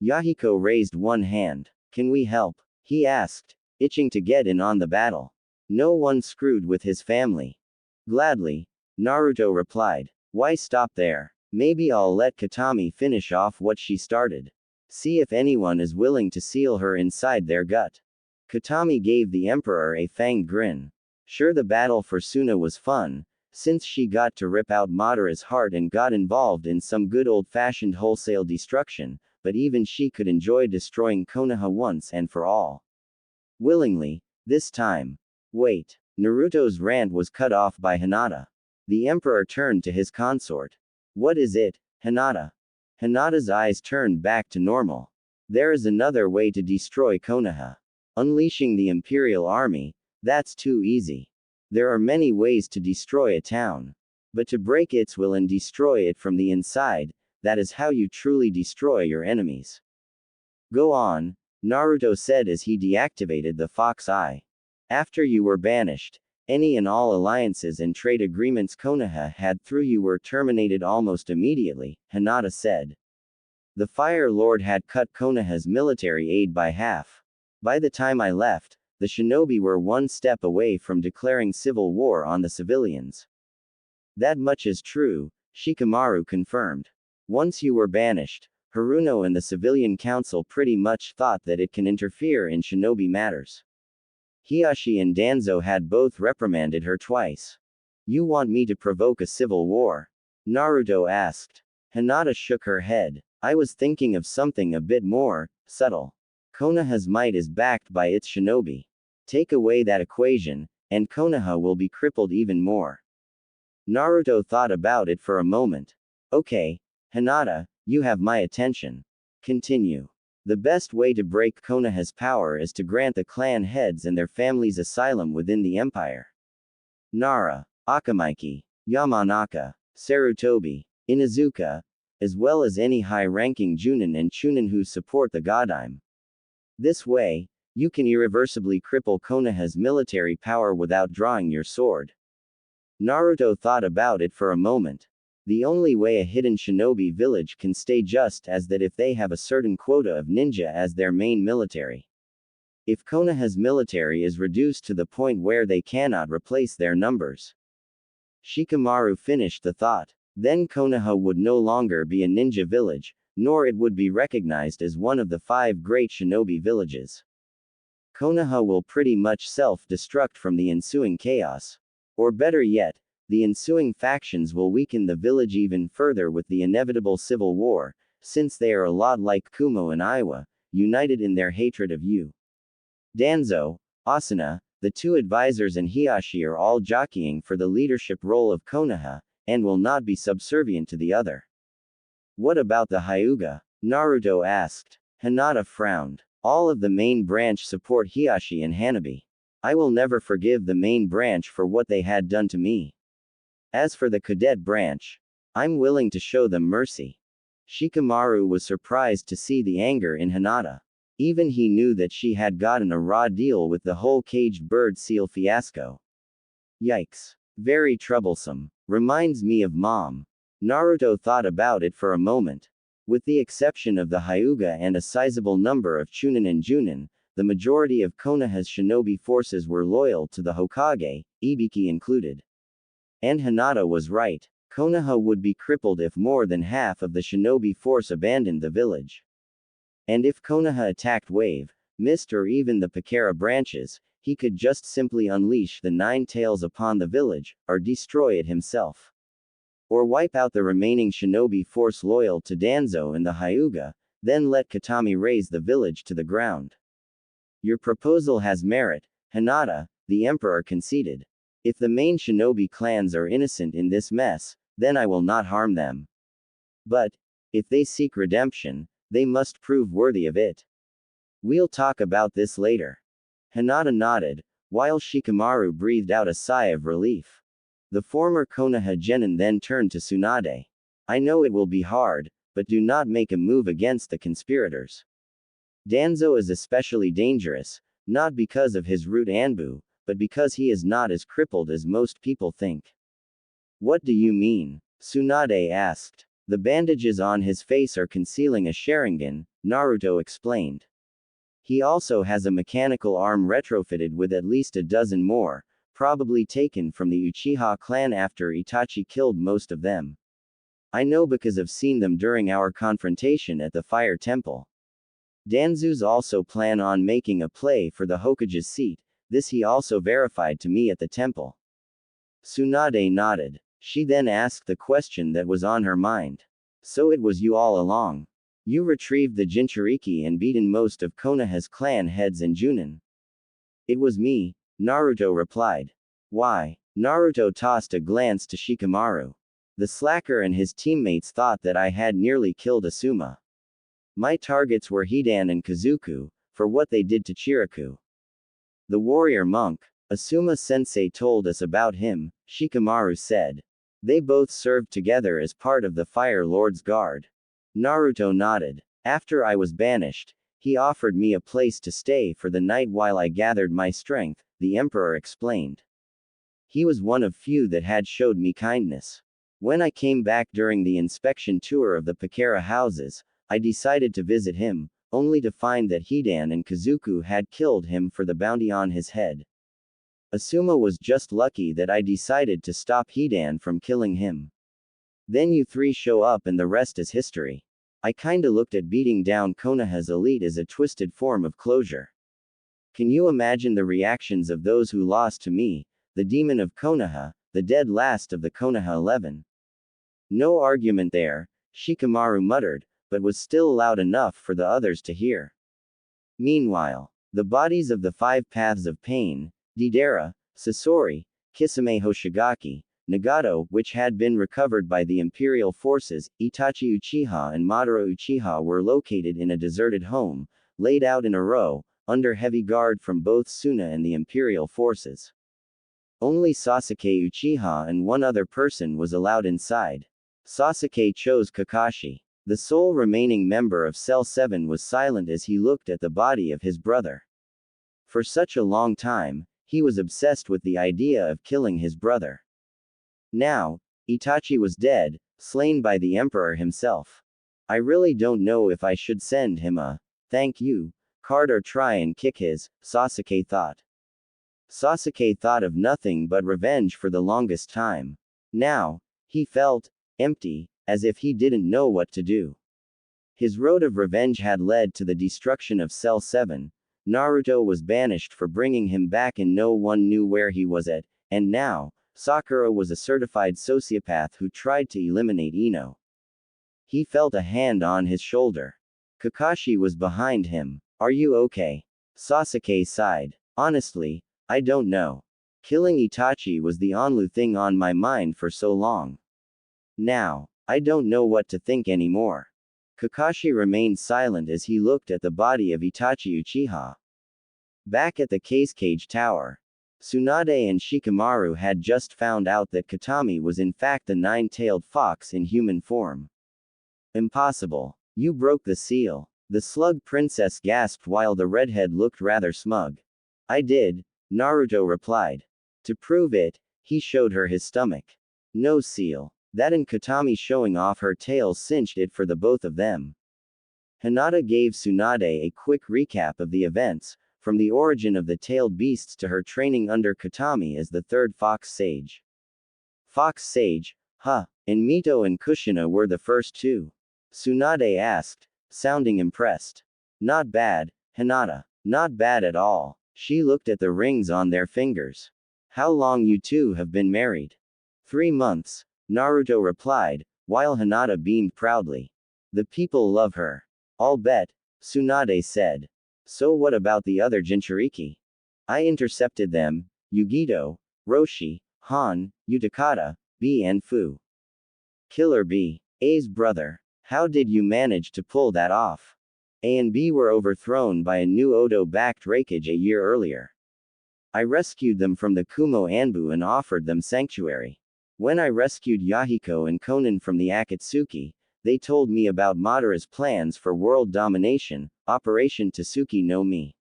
Yahiko raised one hand. Can we help? He asked, itching to get in on the battle. No one screwed with his family. Gladly, Naruto replied. Why stop there? Maybe I'll let Katami finish off what she started. See if anyone is willing to seal her inside their gut. Katami gave the Emperor a fanged grin. Sure, the battle for Suna was fun, since she got to rip out Madara's heart and got involved in some good old-fashioned wholesale destruction, but even she could enjoy destroying Konoha once and for all. Willingly, this time. Wait. Naruto's rant was cut off by Hinata. The Emperor turned to his consort. What is it, Hinata? Hinata's eyes turned back to normal. There is another way to destroy Konoha. Unleashing the Imperial Army, that's too easy. There are many ways to destroy a town. But to break its will and destroy it from the inside, that is how you truly destroy your enemies. Go on, Naruto said as he deactivated the fox eye. After you were banished, any and all alliances and trade agreements Konoha had through you were terminated almost immediately, Hinata said. The Fire Lord had cut Konoha's military aid by half. By the time I left, the shinobi were one step away from declaring civil war on the civilians. That much is true, Shikamaru confirmed. Once you were banished, Haruno and the civilian council pretty much thought that it can interfere in shinobi matters. Hiashi and Danzo had both reprimanded her twice. You want me to provoke a civil war? Naruto asked. Hinata shook her head. I was thinking of something a bit more subtle. Konoha's might is backed by its shinobi. Take away that equation, and Konoha will be crippled even more. Naruto thought about it for a moment. Okay, Hinata, you have my attention. Continue. The best way to break Konoha's power is to grant the clan heads and their families asylum within the empire. Nara, Akamaiki, Yamanaka, Sarutobi, Inuzuka, as well as any high-ranking Junin and Chunin who support the Godime. This way, you can irreversibly cripple Konoha's military power without drawing your sword. Naruto thought about it for a moment. The only way a hidden shinobi village can stay just as that if they have a certain quota of ninja as their main military. If Konoha's military is reduced to the point where they cannot replace their numbers. Shikamaru finished the thought. Then Konoha would no longer be a ninja village, nor it would be recognized as one of the 5 great shinobi villages. Konoha will pretty much self-destruct from the ensuing chaos. Or better yet, the ensuing factions will weaken the village even further with the inevitable civil war, since they are a lot like Kumo and Iwa, united in their hatred of you. Danzo, Asuna, the 2 advisors and Hiashi are all jockeying for the leadership role of Konoha, and will not be subservient to the other. What about the Hyuga? Naruto asked. Hinata frowned. All of the main branch support Hiashi and Hanabi. I will never forgive the main branch for what they had done to me. As for the cadet branch, I'm willing to show them mercy. Shikamaru was surprised to see the anger in Hinata. Even he knew that she had gotten a raw deal with the whole caged bird seal fiasco. Yikes. Very troublesome. Reminds me of Mom. Naruto thought about it for a moment. With the exception of the Hyuga and a sizable number of Chunin and Junin, the majority of Konoha's shinobi forces were loyal to the Hokage, Ibiki included. And Hinata was right. Konoha would be crippled if more than half of the shinobi force abandoned the village. And if Konoha attacked Wave, Mist or even the Pakara branches, he could just simply unleash the 9 tails upon the village, or destroy it himself. Or wipe out the remaining shinobi force loyal to Danzo and the Hyuga, then let Katami raze the village to the ground. Your proposal has merit, Hinata, the Emperor conceded. If the main shinobi clans are innocent in this mess, then I will not harm them. But, if they seek redemption, They must prove worthy of it. We'll talk about this later. Hinata nodded, while Shikamaru breathed out a sigh of relief. The former Konoha genin then turned to Tsunade. I know it will be hard, but do not make a move against the conspirators. Danzo is especially dangerous, not because of his root Anbu, but because he is not as crippled as most people think. What do you mean? Tsunade asked. The bandages on his face are concealing a Sharingan, Naruto explained. He also has a mechanical arm retrofitted with at least a dozen more, probably taken from the Uchiha clan after Itachi killed most of them. I know because I've seen them during our confrontation at the Fire Temple. Danzo's also plan on making a play for the Hokage's seat, this he also verified to me at the temple. Tsunade nodded. She then asked the question that was on her mind. So it was you all along. You retrieved the Jinchuriki and beaten most of Konoha's clan heads and Junin. It was me, Naruto replied. Why? Naruto tossed a glance to Shikamaru. The slacker and his teammates thought that I had nearly killed Asuma. My targets were Hidan and Kazuku, for what they did to Chiraku. The warrior monk, Asuma-sensei told us about him, Shikamaru said. They both served together as part of the Fire Lord's Guard. Naruto nodded. After I was banished, he offered me a place to stay for the night while I gathered my strength, the Emperor explained. He was one of few that had showed me kindness. When I came back during the inspection tour of the Pakera houses, I decided to visit him, only to find that Hidan and Kazuku had killed him for the bounty on his head. Asuma was just lucky that I decided to stop Hidan from killing him. Then you three show up and the rest is history. I kinda looked at beating down Konoha's elite as a twisted form of closure. Can you imagine the reactions of those who lost to me, the demon of Konoha, the dead last of the Konoha 11? No argument there, Shikamaru muttered, but was still loud enough for the others to hear. Meanwhile, the bodies of the 5 paths of pain, Deidara, Sasori, Kisame Hoshigaki, Nagato, which had been recovered by the Imperial forces, Itachi Uchiha and Madara Uchiha were located in a deserted home, laid out in a row, under heavy guard from both Suna and the Imperial forces. Only Sasuke Uchiha and one other person was allowed inside. Sasuke chose Kakashi. The sole remaining member of Cell 7 was silent as he looked at the body of his brother. For such a long time, he was obsessed with the idea of killing his brother. Now, Itachi was dead, slain by the Emperor himself. I really don't know if I should send him a thank you card or try and kick his, Sasuke thought. Sasuke thought of nothing but revenge for the longest time. Now, he felt empty, as if he didn't know what to do. His road of revenge had led to the destruction of Cell 7. Naruto was banished for bringing him back and no one knew where he was at, and now, Sakura was a certified sociopath who tried to eliminate Ino. He felt a hand on his shoulder. Kakashi was behind him. Are you okay? Sasuke sighed. Honestly, I don't know. Killing Itachi was the only thing on my mind for so long. Now, I don't know what to think anymore. Kakashi remained silent as he looked at the body of Itachi Uchiha. Back at the Cage Tower, Tsunade and Shikamaru had just found out that Katami was in fact the 9-tailed fox in human form. Impossible. You broke the seal. The slug princess gasped while the redhead looked rather smug. I did, Naruto replied. To prove it, he showed her his stomach. No seal. That and Katami showing off her tail cinched it for the both of them. Hinata gave Tsunade a quick recap of the events, from the origin of the tailed beasts to her training under Katami as the 3rd Fox Sage. Fox Sage, huh, and Mito and Kushina were the first 2. Tsunade asked, sounding impressed. Not bad, Hinata. Not bad at all. She looked at the rings on their fingers. How long you two have been married? 3 months, Naruto replied, while Hinata beamed proudly. The people love her. I'll bet, Tsunade said. So what about the other Jinchuriki? I intercepted them, Yugito, Roshi, Han, Utakata, B and Fu. Killer B. A's brother. How did you manage to pull that off? A and B were overthrown by a new Odo-backed Reikage a year earlier. I rescued them from the Kumo Anbu and offered them sanctuary. When I rescued Yahiko and Konan from the Akatsuki, they told me about Madara's plans for world domination, Operation Tasuki no Mi.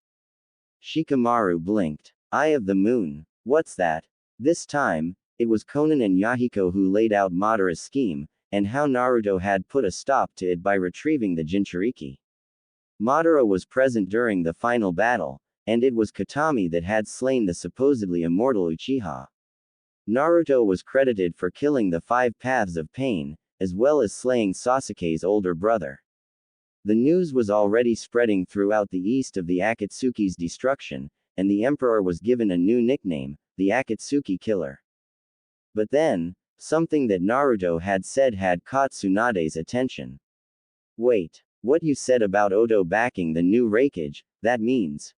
Shikamaru blinked. Eye of the Moon. What's that? This time, it was Konan and Yahiko who laid out Madara's scheme, and how Naruto had put a stop to it by retrieving the Jinchuriki. Madara was present during the final battle, and it was Katami that had slain the supposedly immortal Uchiha. Naruto was credited for killing the 5 paths of pain, as well as slaying Sasuke's older brother. The news was already spreading throughout the east of the Akatsuki's destruction, and the Emperor was given a new nickname, the Akatsuki Killer. But then, something that Naruto had said had caught Tsunade's attention. Wait, what you said about Odo backing the new Reikage, that means?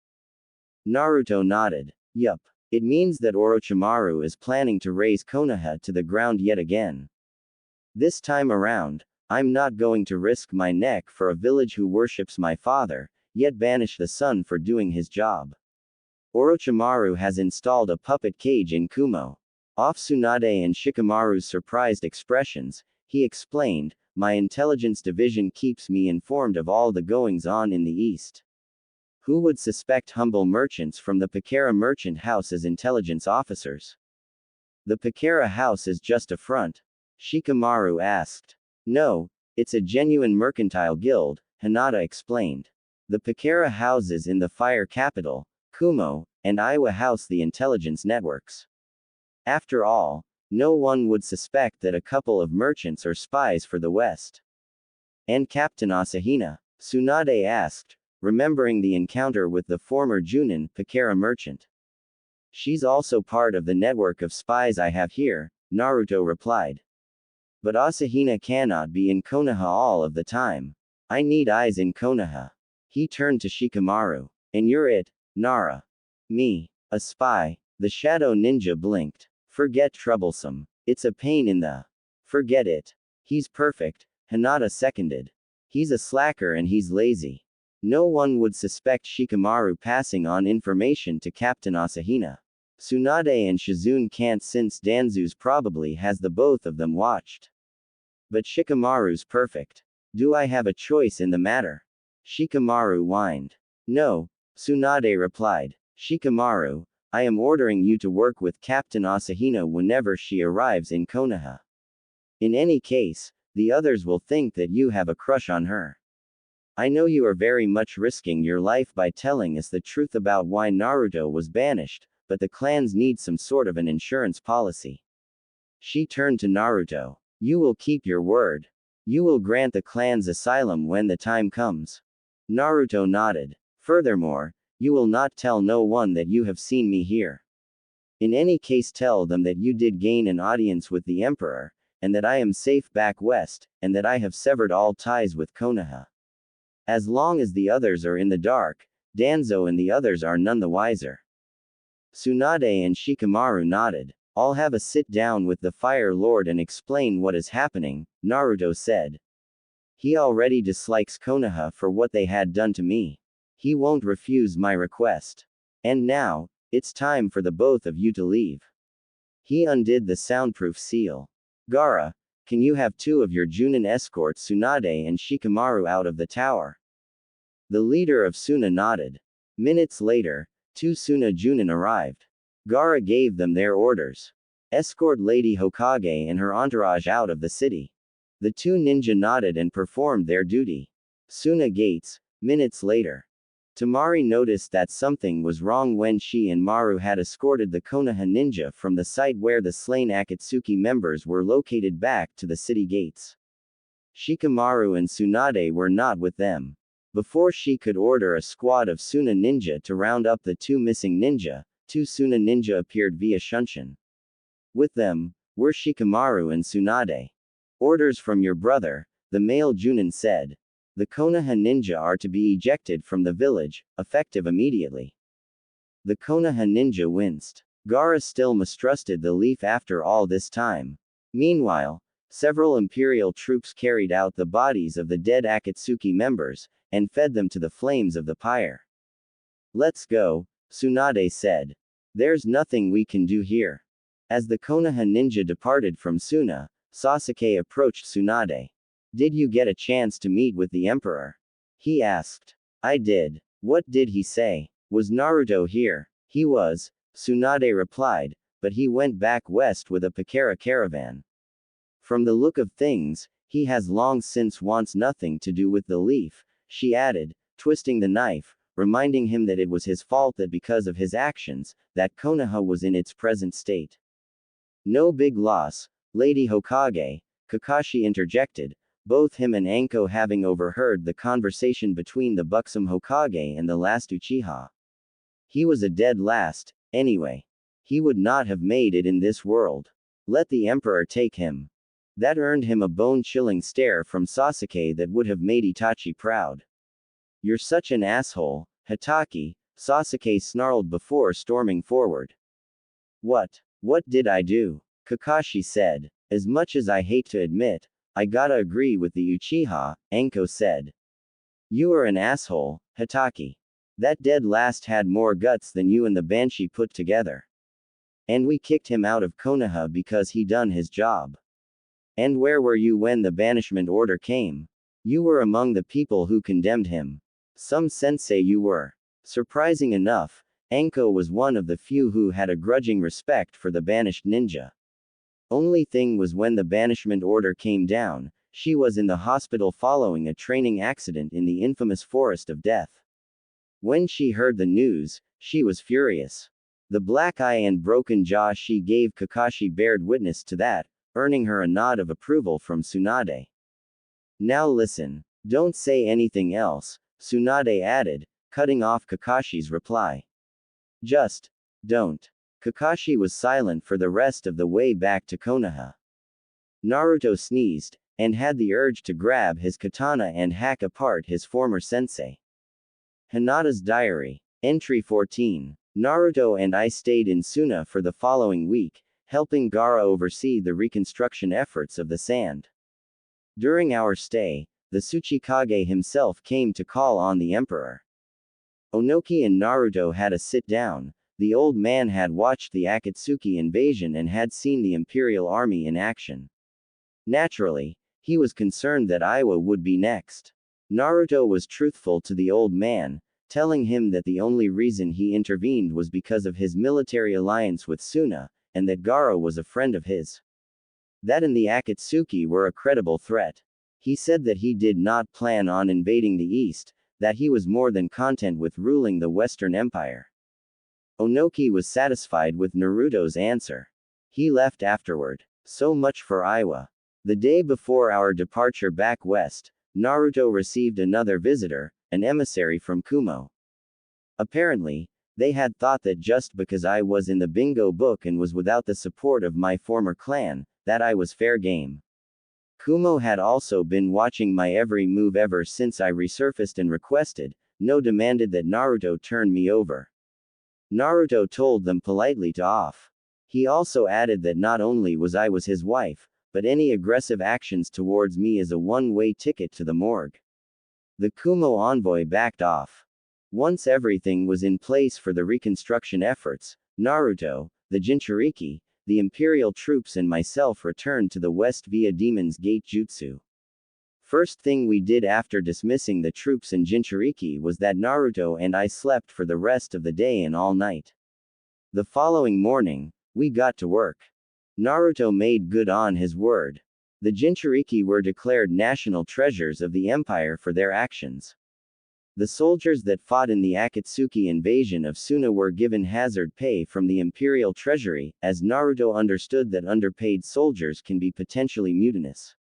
Naruto nodded. Yup. It means that Orochimaru is planning to raze Konoha to the ground yet again. This time around, I'm not going to risk my neck for a village who worships my father, yet banish the son for doing his job. Orochimaru has installed a puppet cage in Kumo. Off Tsunade and Shikamaru's surprised expressions, he explained, my intelligence division keeps me informed of all the goings-on in the east. Who would suspect humble merchants from the Pakera merchant house as intelligence officers? The Pakera house is just a front? Shikamaru asked. No, it's a genuine mercantile guild, Hinata explained. The Pakera houses in the fire capital, Kumo, and Iwa house the intelligence networks. After all, no one would suspect that a couple of merchants are spies for the West. And Captain Asahina? Tsunade asked, remembering the encounter with the former Junin, Pakera merchant. She's also part of the network of spies I have here, Naruto replied. But Asahina cannot be in Konoha all of the time. I need eyes in Konoha. He turned to Shikamaru. And you're it, Nara. Me. A spy. The shadow ninja blinked. Forget troublesome. It's a pain in the. Forget it. He's perfect, Hinata seconded. He's a slacker and he's lazy. No one would suspect Shikamaru passing on information to Captain Asahina. Tsunade and Shizune can't since Danzu's probably has the both of them watched. But Shikamaru's perfect. Do I have a choice in the matter? Shikamaru whined. No, Tsunade replied. Shikamaru, I am ordering you to work with Captain Asahina whenever she arrives in Konoha. In any case, the others will think that you have a crush on her. I know you are very much risking your life by telling us the truth about why Naruto was banished, but the clans need some sort of an insurance policy. She turned to Naruto. You will keep your word. You will grant the clans asylum when the time comes. Naruto nodded. Furthermore, you will not tell no one that you have seen me here. In any case, tell them that you did gain an audience with the Emperor, and that I am safe back west, and that I have severed all ties with Konoha. As long as the others are in the dark, Danzo and the others are none the wiser. Tsunade and Shikamaru nodded. I'll have a sit down with the Fire Lord and explain what is happening, Naruto said. He already dislikes Konoha for what they had done to me. He won't refuse my request. And now, it's time for the both of you to leave. He undid the soundproof seal. Gaara, can you have 2 of your Junin escort Tsunade and Shikamaru out of the tower? The leader of Suna nodded. Minutes later, 2 Suna Junin arrived. Gaara gave them their orders. Escort Lady Hokage and her entourage out of the city. The 2 ninja nodded and performed their duty. Suna gates, minutes later. Tamari noticed that something was wrong when she and Maru had escorted the Konoha ninja from the site where the slain Akatsuki members were located back to the city gates. Shikamaru and Tsunade were not with them. Before she could order a squad of Suna ninja to round up the 2 missing ninja, 2 Suna ninja appeared via Shunshin. With them were Shikamaru and Tsunade. Orders from your brother, the male Junin said. The Konoha ninja are to be ejected from the village, effective immediately. The Konoha ninja winced. Gaara still mistrusted the leaf after all this time. Meanwhile, Several imperial troops carried out the bodies of the dead Akatsuki members, and fed them to the flames of the pyre. Let's go, Tsunade said. There's nothing we can do here. As the Konoha ninja departed from Suna, Sasuke approached Tsunade. Did you get a chance to meet with the Emperor? He asked. I did. What did he say? Was Naruto here? He was, Tsunade replied, but he went back west with a Pakara caravan. From the look of things, he has long since wants nothing to do with the leaf, she added, twisting the knife, reminding him that it was his fault that because of his actions, that Konoha was in its present state. No big loss, Lady Hokage, Kakashi interjected, both him and Anko having overheard the conversation between the buxom Hokage and the last Uchiha. He was a dead last, anyway. He would not have made it in this world. Let the Emperor take him. That earned him a bone-chilling stare from Sasuke that would have made Itachi proud. You're such an asshole, Hitaki, Sasuke snarled before storming forward. What did I do? Kakashi said. As much as I hate to admit, I gotta agree with the Uchiha, Anko said. You are an asshole, Hitaki. That dead last had more guts than you and the Banshee put together. And we kicked him out of Konoha because he done his job. And where were you when the banishment order came? You were among the people who condemned him. Some sensei you were. Surprising enough, Anko was one of the few who had a grudging respect for the banished ninja. Only thing was when the banishment order came down, she was in the hospital following a training accident in the infamous Forest of Death. When she heard the news, she was furious. The black eye and broken jaw she gave Kakashi bared witness to that, earning her a nod of approval from Tsunade. Now listen. Don't say anything else, Tsunade added, cutting off Kakashi's reply. Just don't. Kakashi was silent for the rest of the way back to Konoha. Naruto sneezed, and had the urge to grab his katana and hack apart his former sensei. Hinata's Diary. Entry 14. Naruto and I stayed in Suna for the following week, helping Gaara oversee the reconstruction efforts of the sand. During our stay, the Tsuchikage himself came to call on the Emperor. Onoki and Naruto had a sit-down. The old man had watched the Akatsuki invasion and had seen the Imperial Army in action. Naturally, he was concerned that Iwa would be next. Naruto was truthful to the old man, telling him that the only reason he intervened was because of his military alliance with Suna, and that Gaara was a friend of his. That and the Akatsuki were a credible threat. He said that he did not plan on invading the East, that he was more than content with ruling the Western Empire. Onoki was satisfied with Naruto's answer. He left afterward. So much for Iwa. The day before our departure back west, Naruto received another visitor, an emissary from Kumo. Apparently, they had thought that just because I was in the bingo book and was without the support of my former clan, that I was fair game. Kumo had also been watching my every move ever since I resurfaced and requested, no demanded that Naruto turn me over. Naruto told them politely to off. He also added that not only was his wife, but any aggressive actions towards me is a one-way ticket to the morgue. The Kumo envoy backed off. Once everything was in place for the reconstruction efforts, Naruto, the Jinchuriki, the Imperial troops and myself returned to the west via Demon's Gate Jutsu. First thing we did after dismissing the troops and Jinchuriki was that Naruto and I slept for the rest of the day and all night. The following morning, we got to work. Naruto made good on his word. The Jinchuriki were declared national treasures of the empire for their actions. The soldiers that fought in the Akatsuki invasion of Suna were given hazard pay from the imperial treasury, as Naruto understood that underpaid soldiers can be potentially mutinous.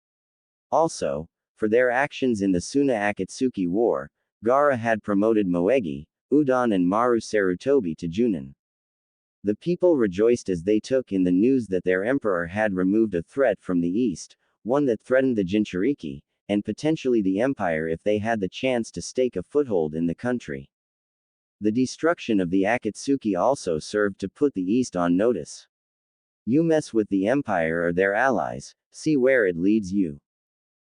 Also, for their actions in the Suna-Akatsuki War, Gaara had promoted Moegi, Udon and Maru Sarutobi to Junin. The people rejoiced as they took in the news that their emperor had removed a threat from the east, one that threatened the Jinchuriki, and potentially the empire if they had the chance to stake a foothold in the country. The destruction of the Akatsuki also served to put the east on notice. You mess with the Empire or their allies, see where it leads you.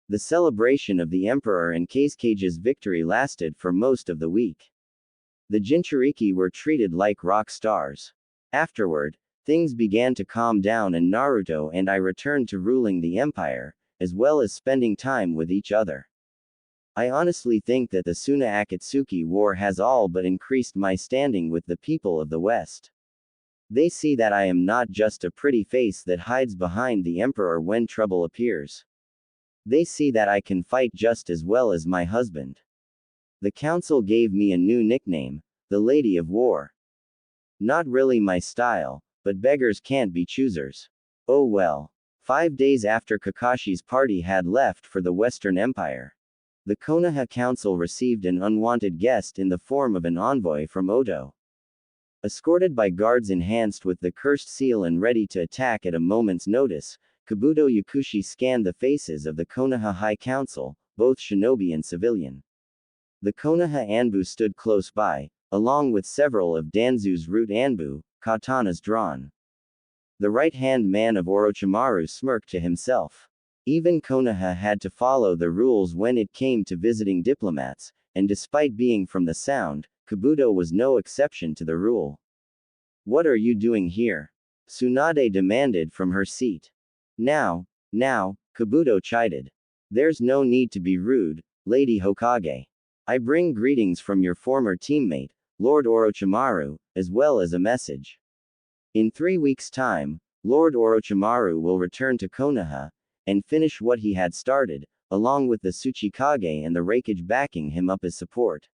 The celebration of the Emperor and Kage's victory lasted for most of the week. The Jinchuriki were treated like rock stars. Afterward, things began to calm down and Naruto and I returned to ruling the Empire, as well as spending time with each other. I honestly think that the Suna Akatsuki war has all but increased my standing with the people of the West. They see that I am not just a pretty face that hides behind the Emperor when trouble appears. They see that I can fight just as well as my husband. The council gave me a new nickname, the Lady of War. Not really my style, but beggars can't be choosers. Oh well. 5 days after Kakashi's party had left for the Western Empire, the Konoha Council received an unwanted guest in the form of an envoy from Oto. Escorted by guards enhanced with the cursed seal and ready to attack at a moment's notice, Kabuto Yakushi scanned the faces of the Konoha High Council, both shinobi and civilian. The Konoha Anbu stood close by, along with several of Danzu's root Anbu, katanas drawn. The right-hand man of Orochimaru smirked to himself. Even Konoha had to follow the rules when it came to visiting diplomats, and despite being from the Sound, Kabuto was no exception to the rule. What are you doing here? Tsunade demanded from her seat. Now, Kabuto chided. There's no need to be rude, Lady Hokage. I bring greetings from your former teammate, Lord Orochimaru, as well as a message. In 3 weeks' time, Lord Orochimaru will return to Konoha, and finish what he had started, along with the Tsuchikage and the Raikage backing him up as support.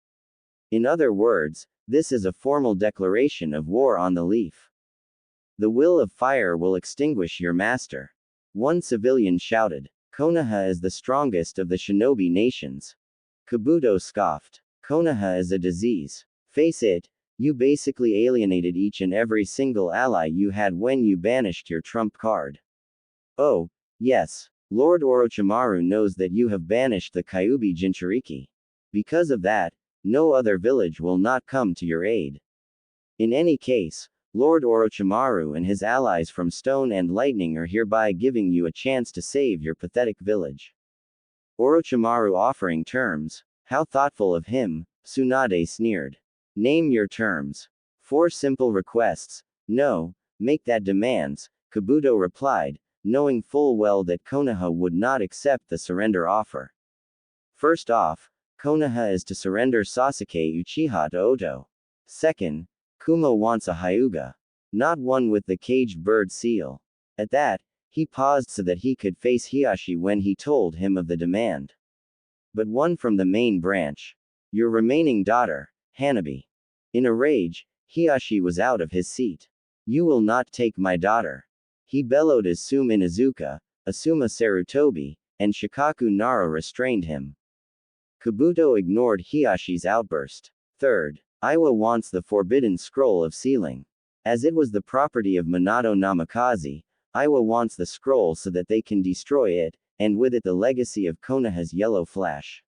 In other words, this is a formal declaration of war on the leaf. The will of fire will extinguish your master. One civilian shouted. Konoha is the strongest of the shinobi nations. Kabuto scoffed. Konoha is a disease. Face it, you basically alienated each and every single ally you had when you banished your trump card. Oh, yes, Lord Orochimaru knows that you have banished the Kyuubi Jinchuriki. Because of that, no other village will not come to your aid. In any case, Lord Orochimaru and his allies from Stone and Lightning are hereby giving you a chance to save your pathetic village. Orochimaru offering terms, how thoughtful of him, Tsunade sneered. Name your terms. 4 simple requests. No, make that demands, Kabuto replied, knowing full well that Konoha would not accept the surrender offer. First off, Konoha is to surrender Sasuke Uchiha to Oto. Second, Kumo wants a Hyuga. Not one with the caged bird seal. At that, he paused so that he could face Hiashi when he told him of the demand. But one from the main branch. Your remaining daughter, Hanabi. In a rage, Hiashi was out of his seat. You will not take my daughter. He bellowed as Suma Inuzuka, Asuma Sarutobi, and Shikaku Nara restrained him. Kabuto ignored Hiashi's outburst. Third, Iwa wants the forbidden scroll of sealing. As it was the property of Minato Namikaze, Iwa wants the scroll so that they can destroy it, and with it the legacy of Konoha's yellow flash.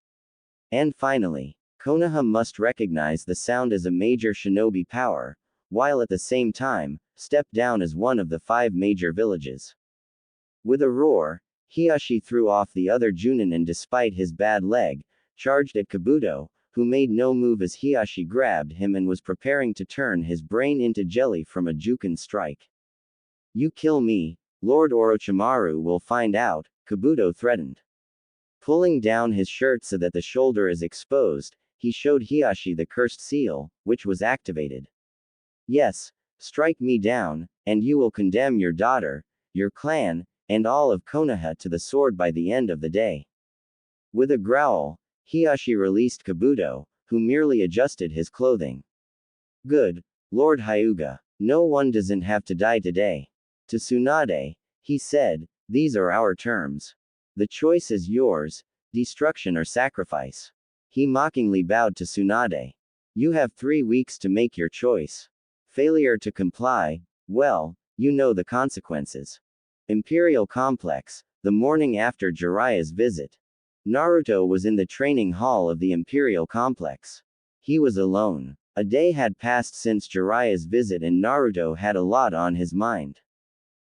And finally, Konoha must recognize the Sound as a major shinobi power, while at the same time, step down as one of the 5 major villages. With a roar, Hiashi threw off the other Junin and despite his bad leg, charged at Kabuto, who made no move as Hiashi grabbed him and was preparing to turn his brain into jelly from a Juken strike. You kill me, Lord Orochimaru will find out, Kabuto threatened. Pulling down his shirt so that the shoulder is exposed, he showed Hiashi the cursed seal, which was activated. Yes, strike me down, and you will condemn your daughter, your clan, and all of Konoha to the sword by the end of the day. With a growl, Hiashi released Kabuto, who merely adjusted his clothing. Good, Lord Hyuga. No one doesn't have to die today. To Tsunade, he said, these are our terms. The choice is yours, destruction or sacrifice. He mockingly bowed to Tsunade. You have 3 weeks to make your choice. Failure to comply, well, you know the consequences. Imperial Complex, the morning after Jiraiya's visit. Naruto was in the training hall of the Imperial Complex. He was alone. A day had passed since Jiraiya's visit and Naruto had a lot on his mind.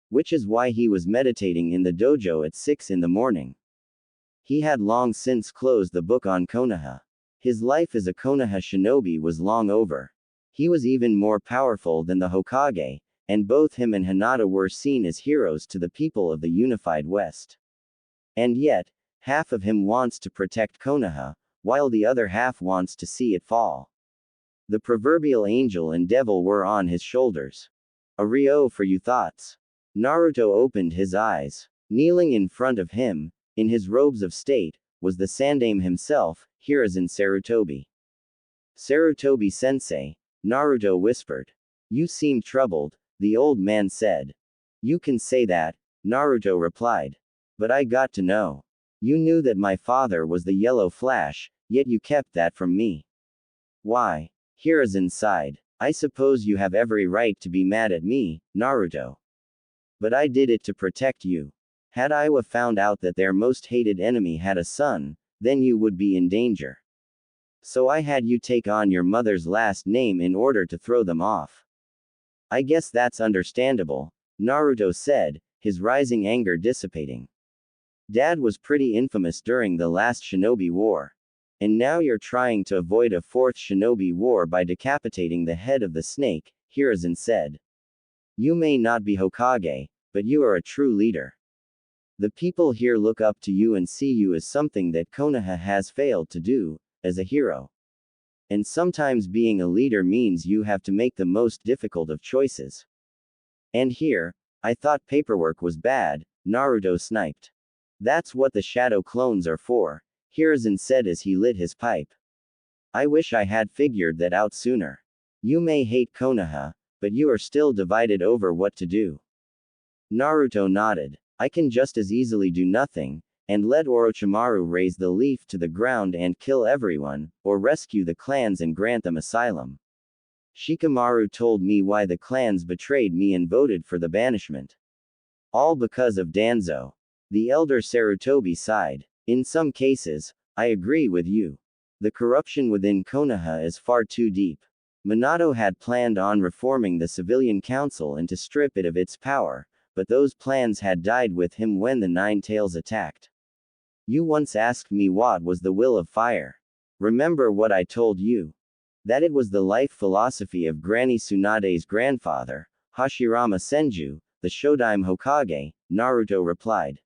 which is why he was meditating in the dojo at 6 in the morning. He had long since closed the book on Konoha. His life as a Konoha shinobi was long over. He was even more powerful than the Hokage, and both him and Hinata were seen as heroes to the people of the unified West. And yet, half of him wants to protect Konoha, while the other half wants to see it fall. The proverbial angel and devil were on his shoulders. A Ryo for you thoughts. Naruto opened his eyes. Kneeling in front of him, in his robes of state, was the Sandaime himself, Hiruzen Sarutobi. Sarutobi-sensei, Naruto whispered. You seem troubled, the old man said. You can say that, Naruto replied. But I got to know. You knew that my father was the Yellow Flash, yet you kept that from me. Why? Hiruzen sighed. I suppose you have every right to be mad at me, Naruto. But I did it to protect you. Had Iwa found out that their most hated enemy had a son, then you would be in danger. So I had you take on your mother's last name in order to throw them off. I guess that's understandable, Naruto said, his rising anger dissipating. Dad was pretty infamous during the last shinobi war. And now you're trying to avoid a fourth shinobi war by decapitating the head of the snake, Hiruzen said. You may not be Hokage, but you are a true leader. The people here look up to you and see you as something that Konoha has failed to do, as a hero. And sometimes being a leader means you have to make the most difficult of choices. And here, I thought paperwork was bad, Naruto sniped. That's what the shadow clones are for, Hiruzen said as he lit his pipe. I wish I had figured that out sooner. You may hate Konoha, but you are still divided over what to do. Naruto nodded. I can just as easily do nothing, and let Orochimaru raise the leaf to the ground and kill everyone, or rescue the clans and grant them asylum. Shikamaru told me why the clans betrayed me and voted for the banishment. All because of Danzo. The elder Sarutobi sighed. In some cases, I agree with you. The corruption within Konoha is far too deep. Minato had planned on reforming the civilian council and to strip it of its power, but those plans had died with him when the Nine Tails attacked. You once asked me what was the will of fire. Remember what I told you? That it was the life philosophy of Granny Tsunade's grandfather, Hashirama Senju, the Shodaime Hokage, Naruto replied.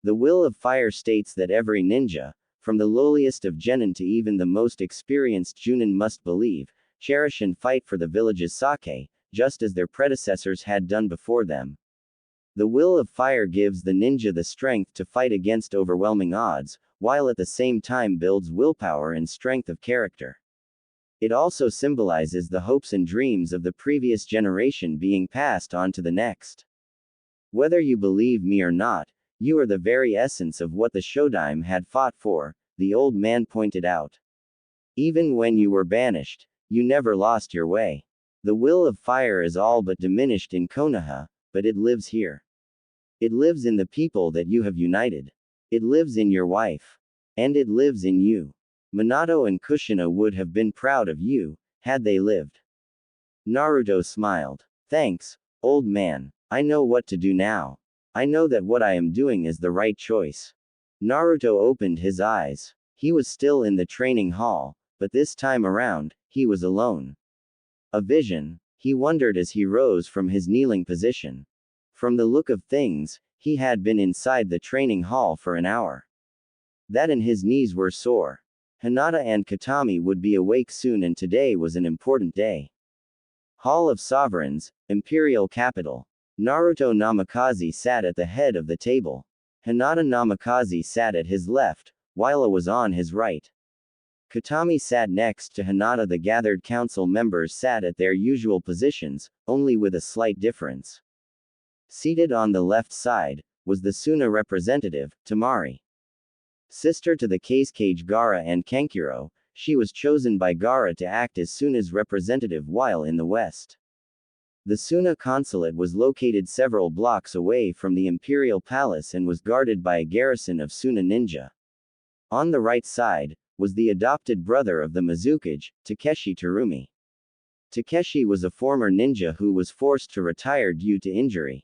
The will of fire states that every ninja, from the lowliest of genin to even the most experienced junin must believe, cherish and fight for the village's sake, just as their predecessors had done before them. The will of fire gives the ninja the strength to fight against overwhelming odds, while at the same time builds willpower and strength of character. It also symbolizes the hopes and dreams of the previous generation being passed on to the next. Whether you believe me or not, you are the very essence of what the Shodaime had fought for, the old man pointed out. Even when you were banished, you never lost your way. The will of fire is all but diminished in Konoha, but it lives here. It lives in the people that you have united. It lives in your wife. And it lives in you. Minato and Kushina would have been proud of you, had they lived. Naruto smiled. Thanks, old man. I know what to do now. I know that what I am doing is the right choice. Naruto opened his eyes. He was still in the training hall, but this time around, he was alone. A vision, he wondered as he rose from his kneeling position. From the look of things, he had been inside the training hall for an hour. That and his knees were sore. Hinata and Katami would be awake soon and today was an important day. Hall of Sovereigns, Imperial Capital. Naruto Namikaze sat at the head of the table. Hinata Namikaze sat at his left, while I was on his right. Katami sat next to Hinata. The gathered council members sat at their usual positions, only with a slight difference. Seated on the left side, was the Suna representative, Tamari. Sister to the Kazekage Gaara and Kankuro, she was chosen by Gaara to act as Suna's representative while in the West. The Suna consulate was located several blocks away from the Imperial Palace and was guarded by a garrison of Suna ninja. On the right side, was the adopted brother of the Mizukage, Takeshi Terumi. Takeshi was a former ninja who was forced to retire due to injury.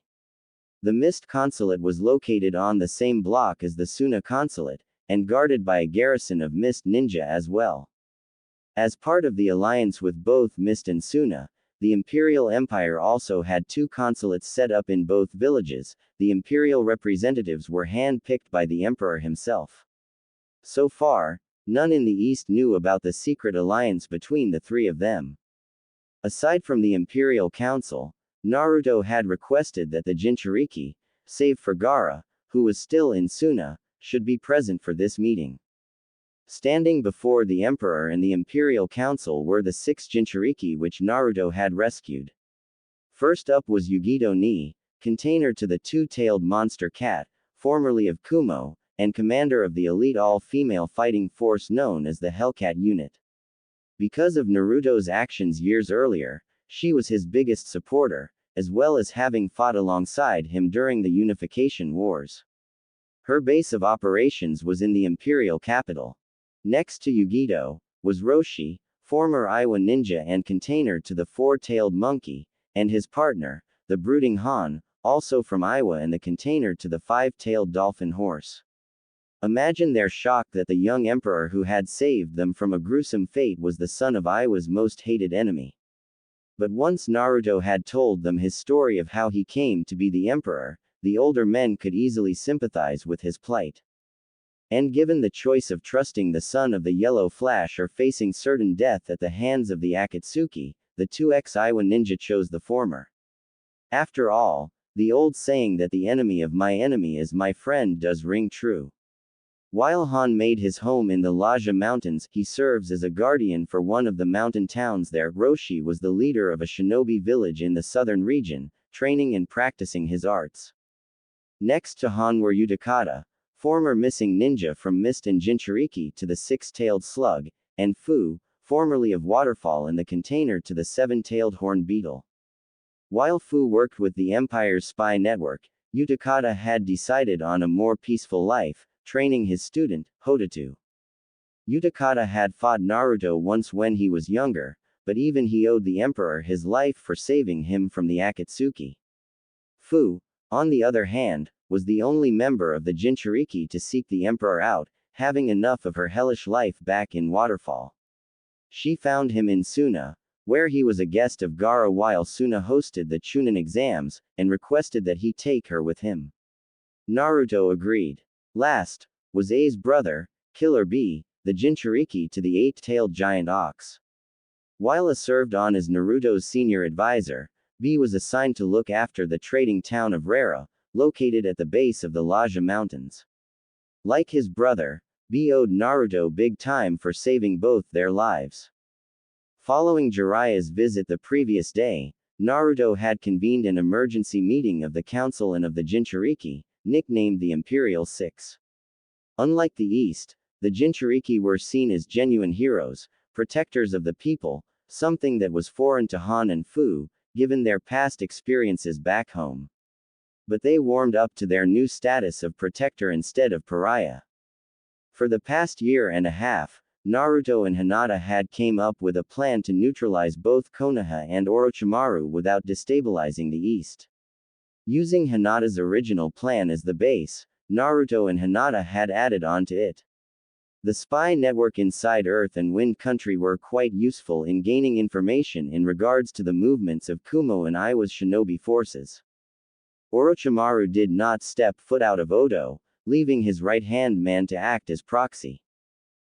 The Mist Consulate was located on the same block as the Suna Consulate, and guarded by a garrison of Mist Ninja as well. As part of the alliance with both Mist and Suna, the Imperial Empire also had two consulates set up in both villages. The imperial representatives were hand-picked by the Emperor himself. So far, none in the East knew about the secret alliance between the three of them. Aside from the Imperial Council, Naruto had requested that the Jinchuriki, save for Gaara, who was still in Suna, should be present for this meeting. Standing before the Emperor and the Imperial Council were the 6 Jinchuriki which Naruto had rescued. First up was Yugito Ni, container to the two-tailed monster cat, formerly of Kumo, and commander of the elite all-female fighting force known as the Hellcat Unit. Because of Naruto's actions years earlier, she was his biggest supporter, as well as having fought alongside him during the Unification Wars. Her base of operations was in the imperial capital. Next to Yugito, was Roshi, former Iwa ninja and container to the four-tailed monkey, and his partner, the brooding Han, also from Iwa and the container to the five-tailed dolphin horse. Imagine their shock that the young emperor who had saved them from a gruesome fate was the son of Iwa's most hated enemy. But once Naruto had told them his story of how he came to be the emperor, the older men could easily sympathize with his plight. And given the choice of trusting the son of the Yellow Flash or facing certain death at the hands of the Akatsuki, the two ex-Iwa ninja chose the former. After all, the old saying that the enemy of my enemy is my friend does ring true. While Han made his home in the Laja Mountains, he serves as a guardian for one of the mountain towns there. Roshi was the leader of a shinobi village in the southern region, training and practicing his arts. Next to Han were Utakata, former missing ninja from Mist and Jinchuriki to the six-tailed slug, and Fu, formerly of Waterfall and the container to the seven-tailed horned beetle. While Fu worked with the Empire's spy network, Utakata had decided on a more peaceful life, training his student, Hotato. Utakata had fought Naruto once when he was younger, but even he owed the Emperor his life for saving him from the Akatsuki. Fu, on the other hand, was the only member of the Jinchuriki to seek the Emperor out, having enough of her hellish life back in Waterfall. She found him in Suna, where he was a guest of Gaara while Suna hosted the Chunin exams, and requested that he take her with him. Naruto agreed. Last, was A's brother, Killer Bee, the Jinchuriki to the eight-tailed giant ox. While A served on as Naruto's senior advisor, Bee was assigned to look after the trading town of Rara, located at the base of the Laja Mountains. Like his brother, Bee owed Naruto big time for saving both their lives. Following Jiraiya's visit the previous day, Naruto had convened an emergency meeting of the Council and of the Jinchuriki, nicknamed the Imperial Six. Unlike the East, the Jinchuriki were seen as genuine heroes, protectors of the people, something that was foreign to Han and Fu, given their past experiences back home. But they warmed up to their new status of protector instead of pariah. For the past year and a half, Naruto and Hinata had came up with a plan to neutralize both Konoha and Orochimaru without destabilizing the East. Using Hinata's original plan as the base, Naruto and Hinata had added on to it. The spy network inside Earth and Wind Country were quite useful in gaining information in regards to the movements of Kumo and Iwa's shinobi forces. Orochimaru did not step foot out of Odo, leaving his right-hand man to act as proxy.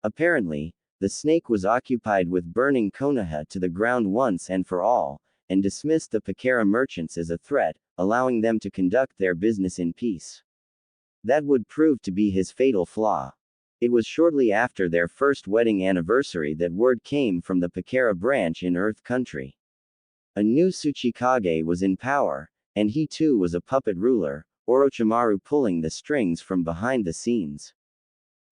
Apparently, the snake was occupied with burning Konoha to the ground once and for all, and dismissed the Pakara merchants as a threat, allowing them to conduct their business in peace. That would prove to be his fatal flaw. It was shortly after their first wedding anniversary that word came from the Pakara branch in Earth Country. A new Tsuchikage was in power, and he too was a puppet ruler, Orochimaru pulling the strings from behind the scenes.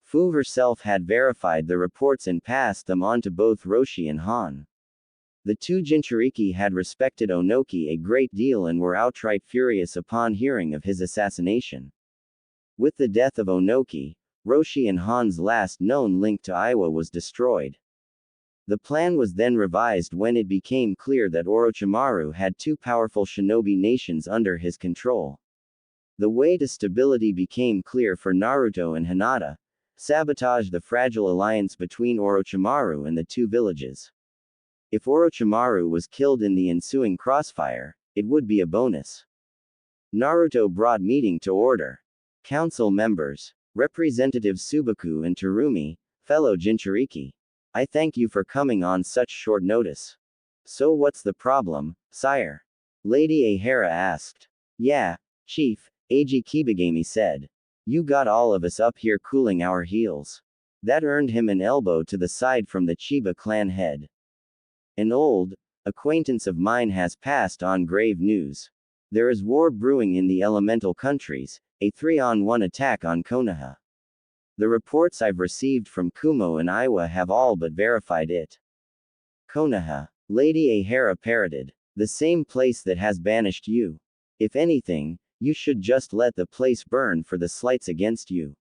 Fu herself had verified the reports and passed them on to both Roshi and Han. The two Jinchuriki had respected Onoki a great deal and were outright furious upon hearing of his assassination. With the death of Onoki, Roshi and Han's last known link to Iwa was destroyed. The plan was then revised when it became clear that Orochimaru had two powerful shinobi nations under his control. The way to stability became clear for Naruto and Hinata: sabotage the fragile alliance between Orochimaru and the two villages. If Orochimaru was killed in the ensuing crossfire, it would be a bonus. Naruto brought meeting to order. Council members, Representatives Subaku and Terumi, fellow Jinchuriki. I thank you for coming on such short notice. So what's the problem, sire? Lady Ahara asked. Yeah, Chief, Eiji Kibagami said. You got all of us up here cooling our heels. That earned him an elbow to the side from the Chiba clan head. An old acquaintance of mine has passed on grave news. There is war brewing in the elemental countries, a 3-on-1 attack on Konoha. The reports I've received from Kumo and Iwa have all but verified it. Konoha, Lady Ahara parroted. The same place that has banished you. If anything, you should just let the place burn for the slights against you.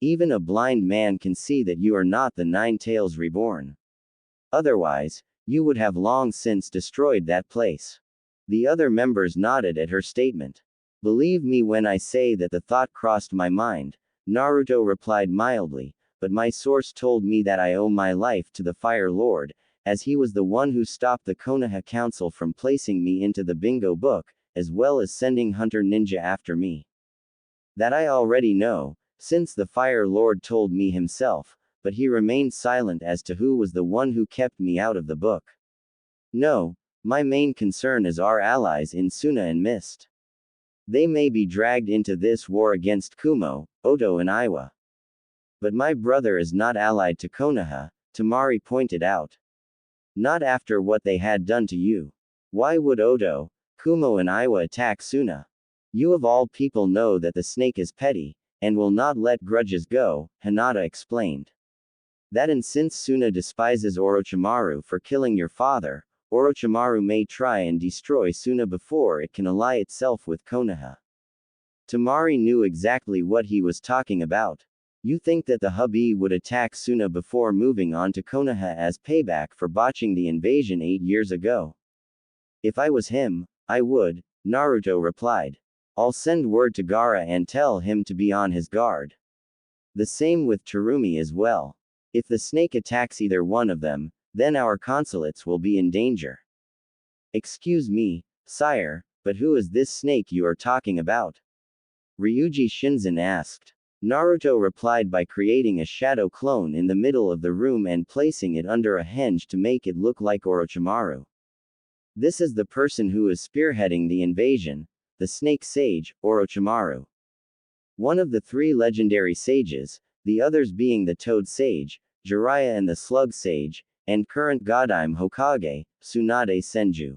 Even a blind man can see that you are not the Nine Tails Reborn. Otherwise, you would have long since destroyed that place. The other members nodded at her statement. Believe me when I say that the thought crossed my mind, Naruto replied mildly, but my source told me that I owe my life to the Fire Lord, as he was the one who stopped the Konoha Council from placing me into the bingo book, as well as sending Hunter Ninja after me. That I already know, since the Fire Lord told me himself, but he remained silent as to who was the one who kept me out of the book. No, my main concern is our allies in Suna and Mist. They may be dragged into this war against Kumo, Oto and Iwa. But my brother is not allied to Konoha, Tamari pointed out. Not after what they had done to you. Why would Oto, Kumo and Iwa attack Suna? You of all people know that the snake is petty, and will not let grudges go, Hinata explained. That and since Suna despises Orochimaru for killing your father, Orochimaru may try and destroy Suna before it can ally itself with Konoha. Tamari knew exactly what he was talking about. You think that the hubby would attack Suna before moving on to Konoha as payback for botching the invasion 8 years ago? If I was him, I would, Naruto replied. I'll send word to Gaara and tell him to be on his guard. The same with Terumi as well. If the snake attacks either one of them, then our consulates will be in danger. Excuse me, sire, but who is this snake you are talking about? Ryuji Shinzen asked. Naruto replied by creating a shadow clone in the middle of the room and placing it under a henge to make it look like Orochimaru. This is the person who is spearheading the invasion, the snake sage, Orochimaru. One of the 3 legendary sages, the others being the toad sage, Jiraiya and the slug sage, and current Godime Hokage, Tsunade Senju.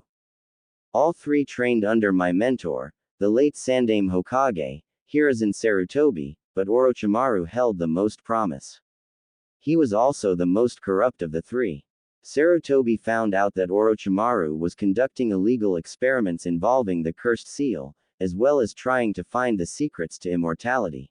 All 3 trained under my mentor, the late Sandaime Hokage, Hiruzen Sarutobi, but Orochimaru held the most promise. He was also the most corrupt of the 3. Sarutobi found out that Orochimaru was conducting illegal experiments involving the cursed seal, as well as trying to find the secrets to immortality.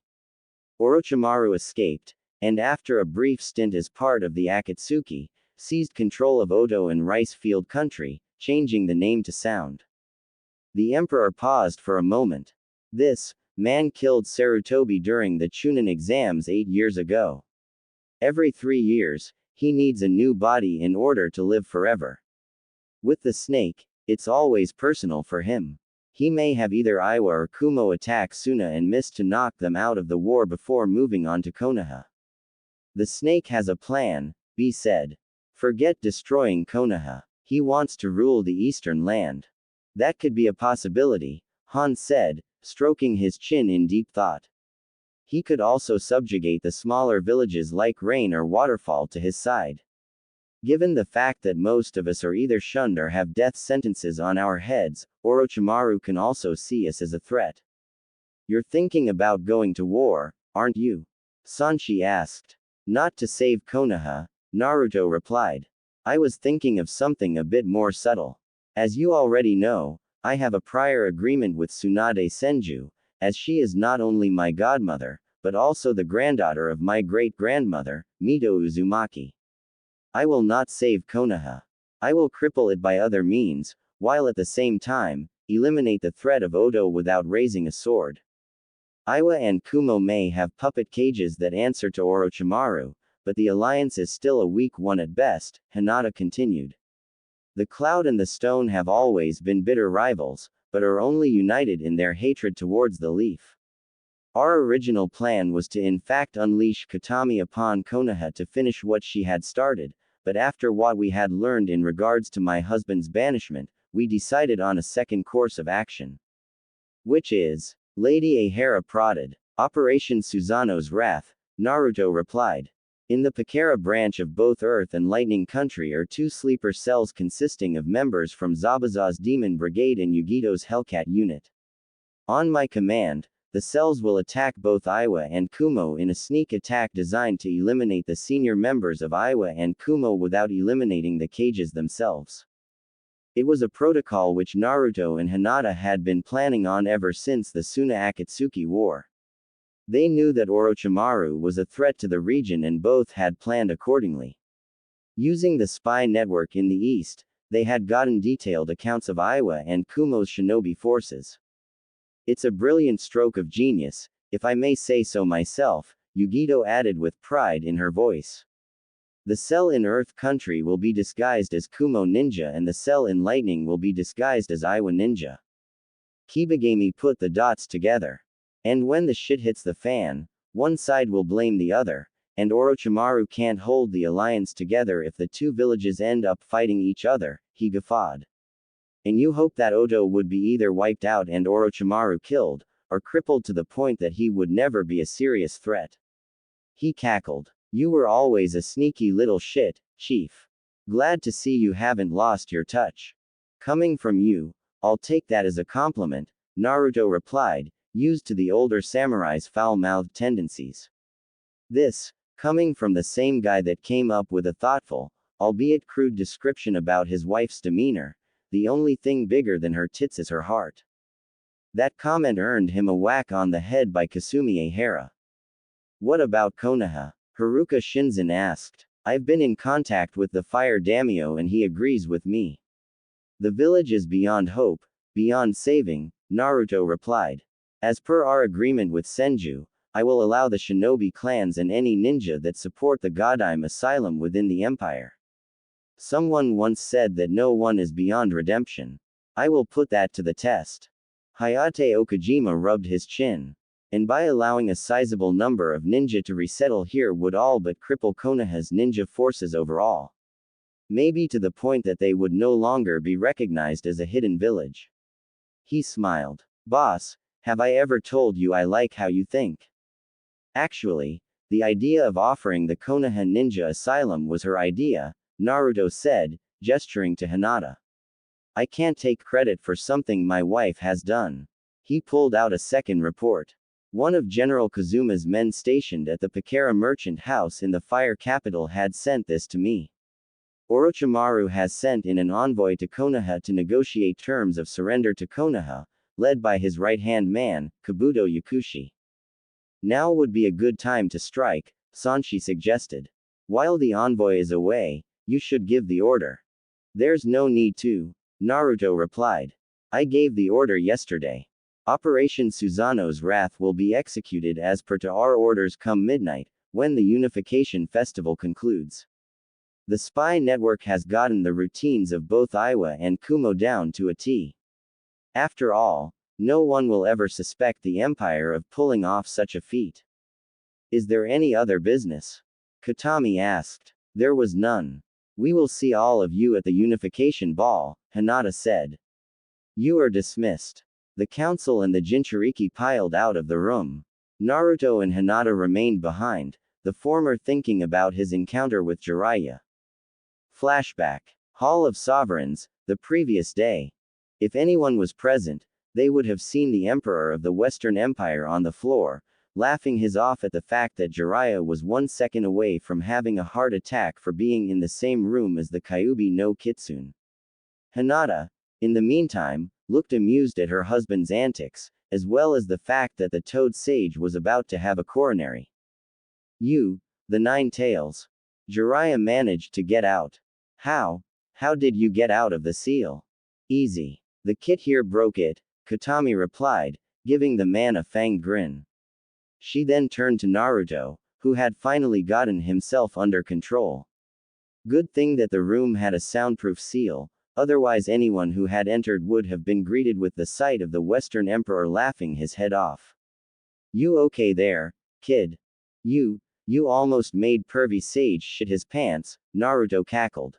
Orochimaru escaped, and after a brief stint as part of the Akatsuki, seized control of Oto and Rice Field Country, changing the name to Sound. The Emperor paused for a moment. This man killed Sarutobi during the Chunin exams 8 years ago. Every 3 years, he needs a new body in order to live forever. With the snake, it's always personal for him. He may have either Iwa or Kumo attack Suna and Mist to knock them out of the war before moving on to Konoha. The snake has a plan, B said. Forget destroying Konoha. He wants to rule the eastern land. That could be a possibility, Han said, stroking his chin in deep thought. He could also subjugate the smaller villages like Rain or Waterfall to his side. Given the fact that most of us are either shunned or have death sentences on our heads, Orochimaru can also see us as a threat. You're thinking about going to war, aren't you? Sanshi asked. Not to save Konoha, Naruto replied. I was thinking of something a bit more subtle. As you already know, I have a prior agreement with Tsunade Senju, as she is not only my godmother, but also the granddaughter of my great-grandmother, Mito Uzumaki. I will not save Konoha. I will cripple it by other means, while at the same time, eliminate the threat of Oto without raising a sword. Iwa and Kumo may have puppet cages that answer to Orochimaru, but the alliance is still a weak one at best, Hinata continued. The Cloud and the Stone have always been bitter rivals, but are only united in their hatred towards the Leaf. Our original plan was to in fact unleash Katami upon Konoha to finish what she had started, but after what we had learned in regards to my husband's banishment, we decided on a second course of action. Which is? Lady Ahara prodded. Operation Susano's Wrath, Naruto replied. In the Pakara branch of both Earth and Lightning Country are two sleeper cells consisting of members from Zabuza's Demon Brigade and Yugito's Hellcat unit. On my command, the cells will attack both Iwa and Kumo in a sneak attack designed to eliminate the senior members of Iwa and Kumo without eliminating the cages themselves. It was a protocol which Naruto and Hinata had been planning on ever since the Suna Akatsuki War. They knew that Orochimaru was a threat to the region and both had planned accordingly. Using the spy network in the east, they had gotten detailed accounts of Iwa and Kumo's shinobi forces. It's a brilliant stroke of genius, if I may say so myself, Yugito added with pride in her voice. The cell in Earth Country will be disguised as Kumo Ninja and the cell in Lightning will be disguised as Iwa Ninja. Kibagami put the dots together. And when the shit hits the fan, one side will blame the other, and Orochimaru can't hold the alliance together if the two villages end up fighting each other, he guffawed. And you hope that Oto would be either wiped out and Orochimaru killed, or crippled to the point that he would never be a serious threat. He cackled. You were always a sneaky little shit, Chief. Glad to see you haven't lost your touch. Coming from you, I'll take that as a compliment, Naruto replied, used to the older samurai's foul-mouthed tendencies. This, coming from the same guy that came up with a thoughtful, albeit crude description about his wife's demeanor, the only thing bigger than her tits is her heart. That comment earned him a whack on the head by Kasumi Ahara. What about Konoha? Haruka Shinzen asked. I've been in contact with the fire daimyo and he agrees with me. The village is beyond hope, beyond saving, Naruto replied. As per our agreement with Senju, I will allow the shinobi clans and any ninja that support the Godime asylum within the empire. Someone once said that no one is beyond redemption. I will put that to the test. Hayate Okajima rubbed his chin. And by allowing a sizable number of ninja to resettle here would all but cripple Konoha's ninja forces overall. Maybe to the point that they would no longer be recognized as a hidden village. He smiled. Boss, have I ever told you I like how you think? Actually, the idea of offering the Konoha Ninja Asylum was her idea, Naruto said, gesturing to Hinata. I can't take credit for something my wife has done. He pulled out a second report. One of General Kazuma's men stationed at the Pakara merchant house in the fire capital had sent this to me. Orochimaru has sent in an envoy to Konoha to negotiate terms of surrender to Konoha, led by his right-hand man, Kabuto Yakushi. Now would be a good time to strike, Sanshi suggested. While the envoy is away, you should give the order. There's no need to, Naruto replied. I gave the order yesterday. Operation Susano's Wrath will be executed as per to our orders come midnight, when the Unification Festival concludes. The spy network has gotten the routines of both Iwa and Kumo down to a T. After all, no one will ever suspect the Empire of pulling off such a feat. Is there any other business? Katami asked. There was none. We will see all of you at the Unification Ball, Hinata said. You are dismissed. The council and the Jinchuriki piled out of the room. Naruto and Hinata remained behind, the former thinking about his encounter with Jiraiya. Flashback. Hall of Sovereigns, the previous day. If anyone was present, they would have seen the Emperor of the Western Empire on the floor, laughing his off at the fact that Jiraiya was 1 second away from having a heart attack for being in the same room as the Kyuubi no Kitsune. Hinata, in the meantime, looked amused at her husband's antics, as well as the fact that the Toad Sage was about to have a coronary. You, the Nine Tails. Jiraiya managed to get out. How? How did you get out of the seal? Easy. The kit here broke it, Katami replied, giving the man a fanged grin. She then turned to Naruto, who had finally gotten himself under control. Good thing that the room had a soundproof seal, otherwise anyone who had entered would have been greeted with the sight of the Western Emperor laughing his head off. You okay there, kid? You almost made pervy Sage shit his pants, Naruto cackled.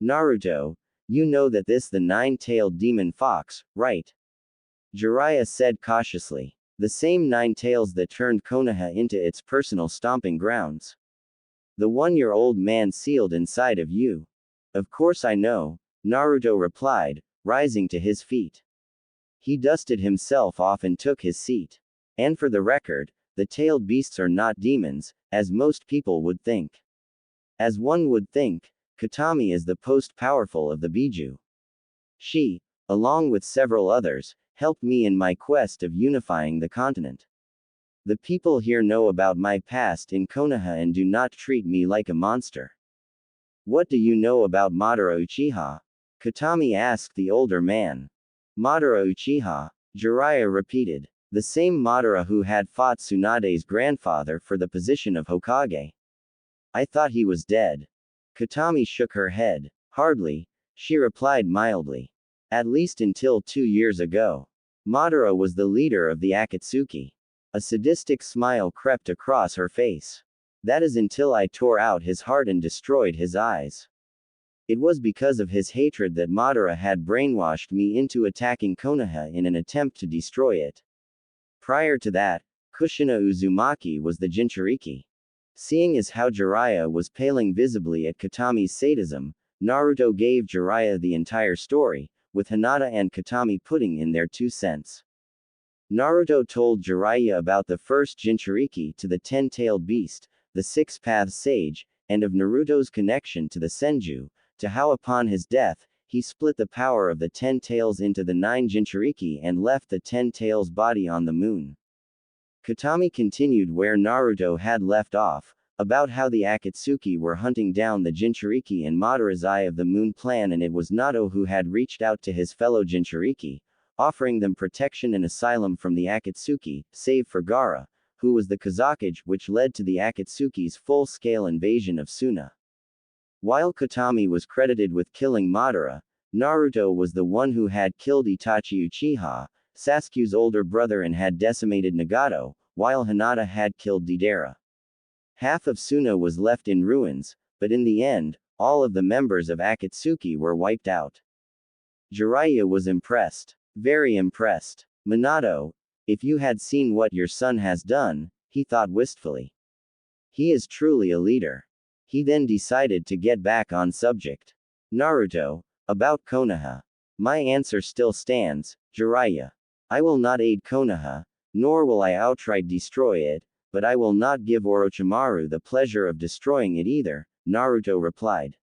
Naruto, you know that this the nine-tailed demon fox, right? Jiraiya said cautiously. The same nine tails that turned Konoha into its personal stomping grounds. The one-year-old man sealed inside of you. Of course I know, Naruto replied, rising to his feet. He dusted himself off and took his seat. And for the record, the tailed beasts are not demons, as most people would think. As one would think, Katami is the most powerful of the Biju. She, along with several others, helped me in my quest of unifying the continent. The people here know about my past in Konoha and do not treat me like a monster. What do you know about Madara Uchiha? Katami asked the older man. Madara Uchiha, Jiraiya repeated. The same Madara who had fought Tsunade's grandfather for the position of Hokage. I thought he was dead. Katami shook her head. Hardly, she replied mildly. At least until 2 years ago. Madara was the leader of the Akatsuki. A sadistic smile crept across her face. That is until I tore out his heart and destroyed his eyes. It was because of his hatred that Madara had brainwashed me into attacking Konoha in an attempt to destroy it. Prior to that, Kushina Uzumaki was the Jinchuriki. Seeing as how Jiraiya was paling visibly at Katami's sadism, Naruto gave Jiraiya the entire story, with Hinata and Katami putting in their 2 cents. Naruto told Jiraiya about the first Jinchuriki to the 10-tailed beast, the 6-path sage, and of Naruto's connection to the Senju, to how upon his death, he split the power of the 10 tails into the 9 Jinchuriki and left the 10 tails body on the moon. Katami continued where Naruto had left off, about how the Akatsuki were hunting down the Jinchuriki in Madara's Eye of the Moon plan, and it was Nato who had reached out to his fellow Jinchuriki, offering them protection and asylum from the Akatsuki, save for Gaara, who was the Kazakage which led to the Akatsuki's full-scale invasion of Suna. While Katami was credited with killing Madara, Naruto was the one who had killed Itachi Uchiha, Sasuke's older brother, and had decimated Nagato, while Hinata had killed Deidara. Half of Suna was left in ruins, but in the end, all of the members of Akatsuki were wiped out. Jiraiya was impressed. Very impressed. Minato, if you had seen what your son has done, he thought wistfully. He is truly a leader. He then decided to get back on subject. Naruto, about Konoha. My answer still stands, Jiraiya. I will not aid Konoha, nor will I outright destroy it, but I will not give Orochimaru the pleasure of destroying it either, Naruto replied.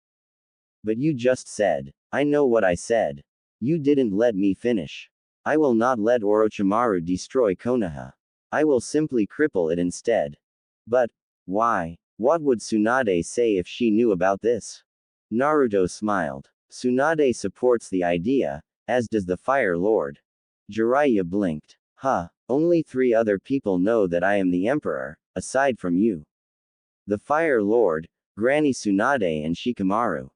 But you just said. I know what I said. You didn't let me finish. I will not let Orochimaru destroy Konoha. I will simply cripple it instead. But, why? What would Tsunade say if she knew about this? Naruto smiled. Tsunade supports the idea, as does the Fire Lord. Jiraiya blinked. Huh, only 3 other people know that I am the Emperor, aside from you. The Fire Lord, Granny Tsunade and Shikamaru.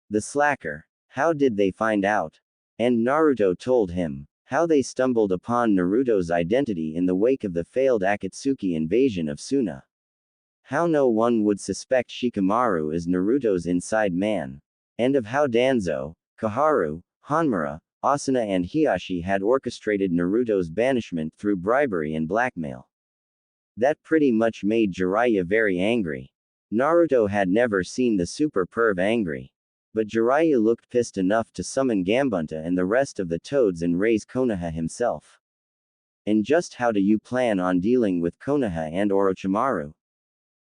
The slacker. How did they find out? And Naruto told him how they stumbled upon Naruto's identity in the wake of the failed Akatsuki invasion of Suna. How no one would suspect Shikamaru is Naruto's inside man. And of how Danzo, Koharu, Hanmura, Asuna and Hiashi had orchestrated Naruto's banishment through bribery and blackmail. That pretty much made Jiraiya very angry. Naruto had never seen the super perv angry. But Jiraiya looked pissed enough to summon Gambunta and the rest of the toads and raise Konoha himself. And just how do you plan on dealing with Konoha and Orochimaru?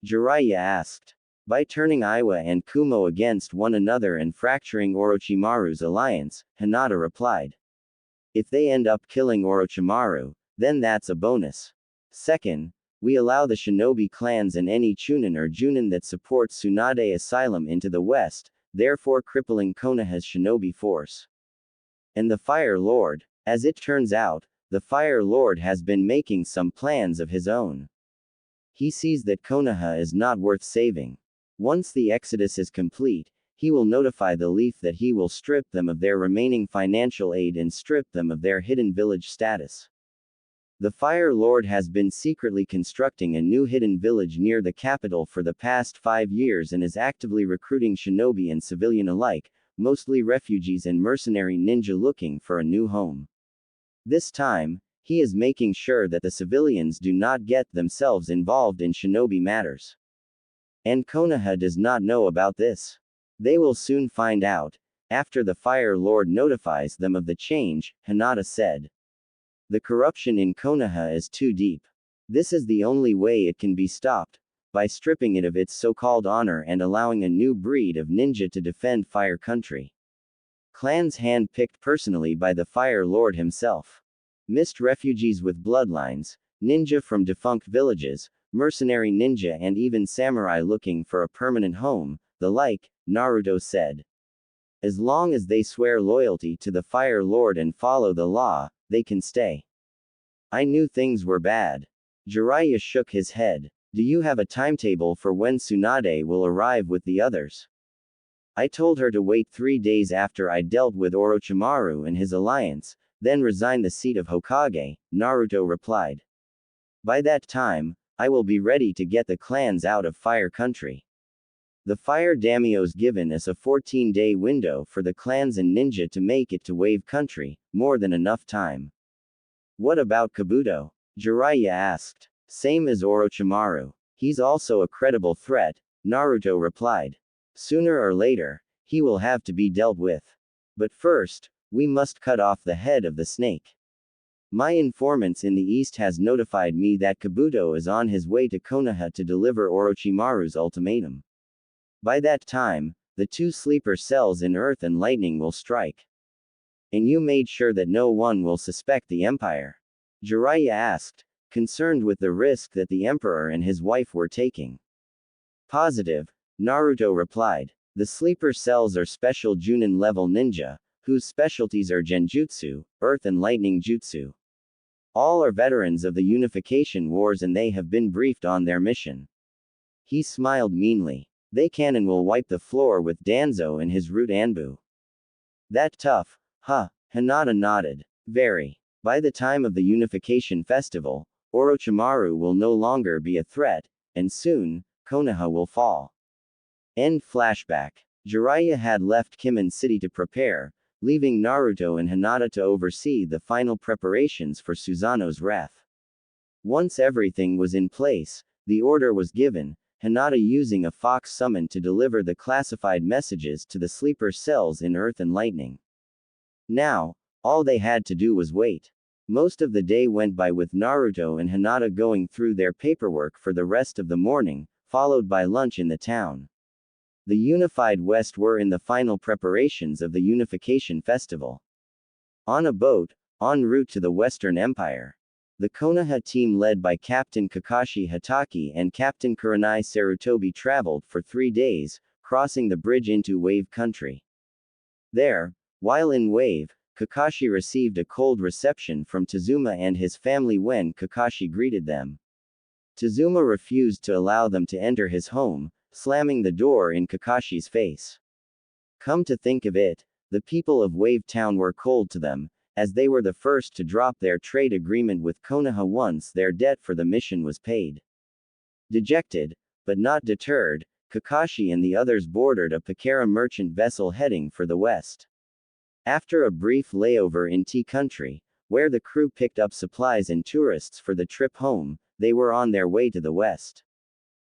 Jiraiya asked. By turning Iwa and Kumo against one another and fracturing Orochimaru's alliance, Hinata replied. If they end up killing Orochimaru, then that's a bonus. Second, we allow the shinobi clans and any Chunin or Junin that support Tsunade asylum into the west, therefore crippling Konoha's shinobi force. And the Fire Lord, as it turns out, the Fire Lord has been making some plans of his own. He sees that Konoha is not worth saving. Once the exodus is complete, he will notify the Leaf that he will strip them of their remaining financial aid and strip them of their hidden village status. The Fire Lord has been secretly constructing a new hidden village near the capital for the past 5 years and is actively recruiting shinobi and civilian alike, mostly refugees and mercenary ninja looking for a new home. This time, he is making sure that the civilians do not get themselves involved in shinobi matters. And Konoha does not know about this. They will soon find out, after the Fire Lord notifies them of the change, Hinata said. The corruption in Konoha is too deep. This is the only way it can be stopped, by stripping it of its so-called honor and allowing a new breed of ninja to defend Fire Country. Clans hand-picked personally by the Fire Lord himself. Mist refugees with bloodlines, ninja from defunct villages, mercenary ninja and even samurai looking for a permanent home, the like, Naruto said. As long as they swear loyalty to the Fire Lord and follow the law, they can stay. I knew things were bad. Jiraiya shook his head. Do you have a timetable for when Tsunade will arrive with the others? I told her to wait 3 days after I dealt with Orochimaru and his alliance, then resign the seat of Hokage, Naruto replied. By that time, I will be ready to get the clans out of Fire Country. The Fire Daimyo's given us a 14-day window for the clans and ninja to make it to Wave Country, more than enough time. What about Kabuto? Jiraiya asked. Same as Orochimaru. He's also a credible threat, Naruto replied. Sooner or later, he will have to be dealt with. But first, we must cut off the head of the snake. My informants in the east has notified me that Kabuto is on his way to Konoha to deliver Orochimaru's ultimatum. By that time, the 2 sleeper cells in Earth and Lightning will strike. And you made sure that no one will suspect the Empire? Jiraiya asked, concerned with the risk that the Emperor and his wife were taking. Positive, Naruto replied. The sleeper cells are special Junin-level ninja, whose specialties are Genjutsu, Earth and Lightning Jutsu. All are veterans of the Unification Wars and they have been briefed on their mission. He smiled meanly. They can and will wipe the floor with Danzo and his root Anbu. That tough, huh? Hinata nodded. Very. By the time of the Unification Festival, Orochimaru will no longer be a threat, and soon, Konoha will fall. End flashback. Jiraiya had left Kimen City to prepare, leaving Naruto and Hinata to oversee the final preparations for Susano's wrath. Once everything was in place, the order was given, Hinata using a fox summon to deliver the classified messages to the sleeper cells in Earth and Lightning. Now, all they had to do was wait. Most of the day went by with Naruto and Hinata going through their paperwork for the rest of the morning, followed by lunch in the town. The unified West were in the final preparations of the Unification Festival. On a boat, en route to the Western Empire. The Konoha team led by Captain Kakashi Hatake and Captain Kurenai Sarutobi traveled for 3 days, crossing the bridge into Wave Country. There, while in Wave, Kakashi received a cold reception from Tazuma and his family when Kakashi greeted them. Tazuma refused to allow them to enter his home, slamming the door in Kakashi's face. Come to think of it, the people of Wave Town were cold to them, as they were the first to drop their trade agreement with Konoha once their debt for the mission was paid. Dejected, but not deterred, Kakashi and the others boarded a Pakara merchant vessel heading for the west. After a brief layover in Tea Country, where the crew picked up supplies and tourists for the trip home, they were on their way to the west.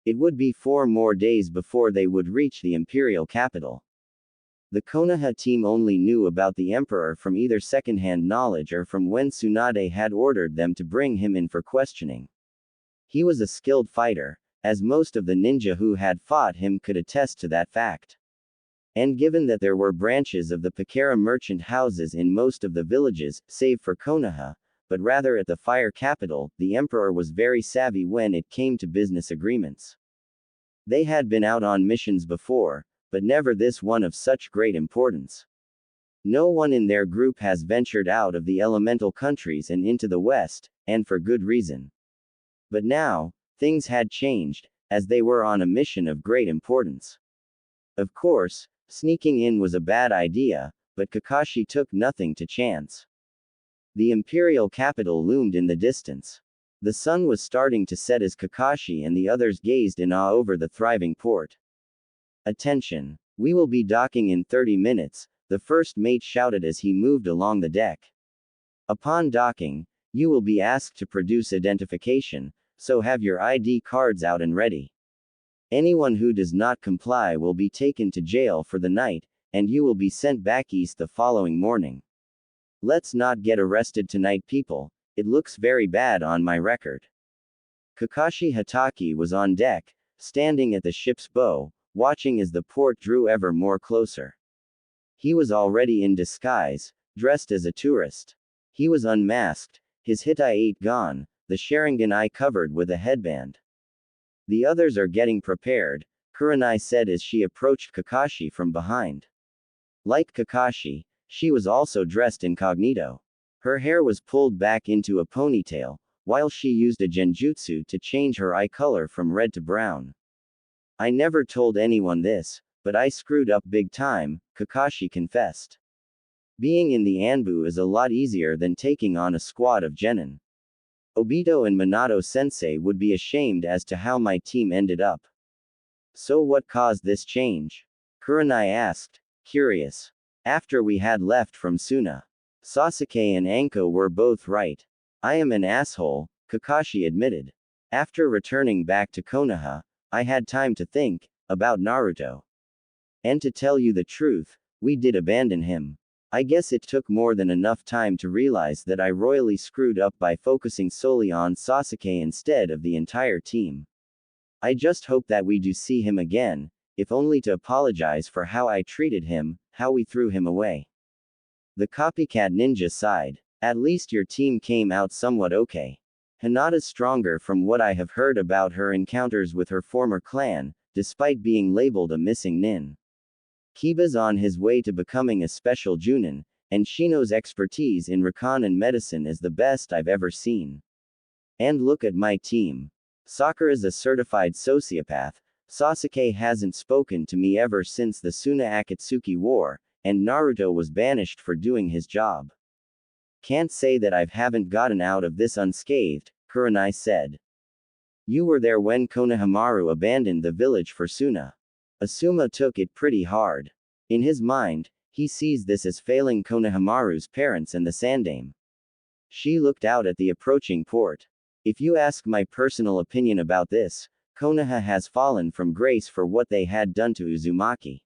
It would be 4 more days before they would reach the imperial capital. The Konoha team only knew about the Emperor from either second-hand knowledge or from when Tsunade had ordered them to bring him in for questioning. He was a skilled fighter, as most of the ninja who had fought him could attest to that fact. And given that there were branches of the Pakara merchant houses in most of the villages, save for Konoha, but rather at the fire capital, the Emperor was very savvy when it came to business agreements. They had been out on missions before, but never this one of such great importance. No one in their group has ventured out of the elemental countries and into the west, and for good reason. But now, Things had changed, as they were on a mission of great importance. Of course, sneaking in was a bad idea, but Kakashi took nothing to chance. The imperial capital loomed in the distance. The sun was starting to set as Kakashi and the others gazed in awe over the thriving port. Attention! We will be docking in 30 minutes, the first mate shouted as he moved along the deck. Upon docking, you will be asked to produce identification, so have your ID cards out and ready. Anyone who does not comply will be taken to jail for the night, and you will be sent back east the following morning. Let's not get arrested tonight, people, it looks very bad on my record. Kakashi Hatake was on deck, standing at the ship's bow, watching as the port drew ever more closer. He was already in disguise, dressed as a tourist. He was unmasked, his Hitai gone, the Sharingan eye covered with a headband. The others are getting prepared, Kurenai said as she approached Kakashi from behind. Like Kakashi, she was also dressed incognito. Her hair was pulled back into a ponytail, while she used a genjutsu to change her eye color from red to brown. I never told anyone this, but I screwed up big time, Kakashi confessed. Being in the Anbu is a lot easier than taking on a squad of genin. Obito and Minato sensei would be ashamed as to how my team ended up. So what caused this change? Kurenai asked, curious. After we had left from Suna. Sasuke and Anko were both right. I am an asshole, Kakashi admitted. After returning back to Konoha, I had time to think about Naruto. And to tell you the truth, we did abandon him. I guess it took more than enough time to realize that I royally screwed up by focusing solely on Sasuke instead of the entire team. I just hope that we do see him again, if only to apologize for how I treated him, how we threw him away. The copycat ninja sighed. At least your team came out somewhat okay. Hinata's stronger from what I have heard about her encounters with her former clan, despite being labeled a missing nin. Kiba's on his way to becoming a special Junin, and Shino's expertise in Rakan and medicine is the best I've ever seen. And look at my team. Sakura's a certified sociopath, Sasuke hasn't spoken to me ever since the Suna Akatsuki War, and Naruto was banished for doing his job. Can't say that I haven't gotten out of this unscathed, Kurenai said. You were there when Konohamaru abandoned the village for Suna. Asuma took it pretty hard. In his mind, he sees this as failing Konohamaru's parents and the Sandame. She looked out at the approaching port. If you ask my personal opinion about this, Konoha has fallen from grace for what they had done to Uzumaki.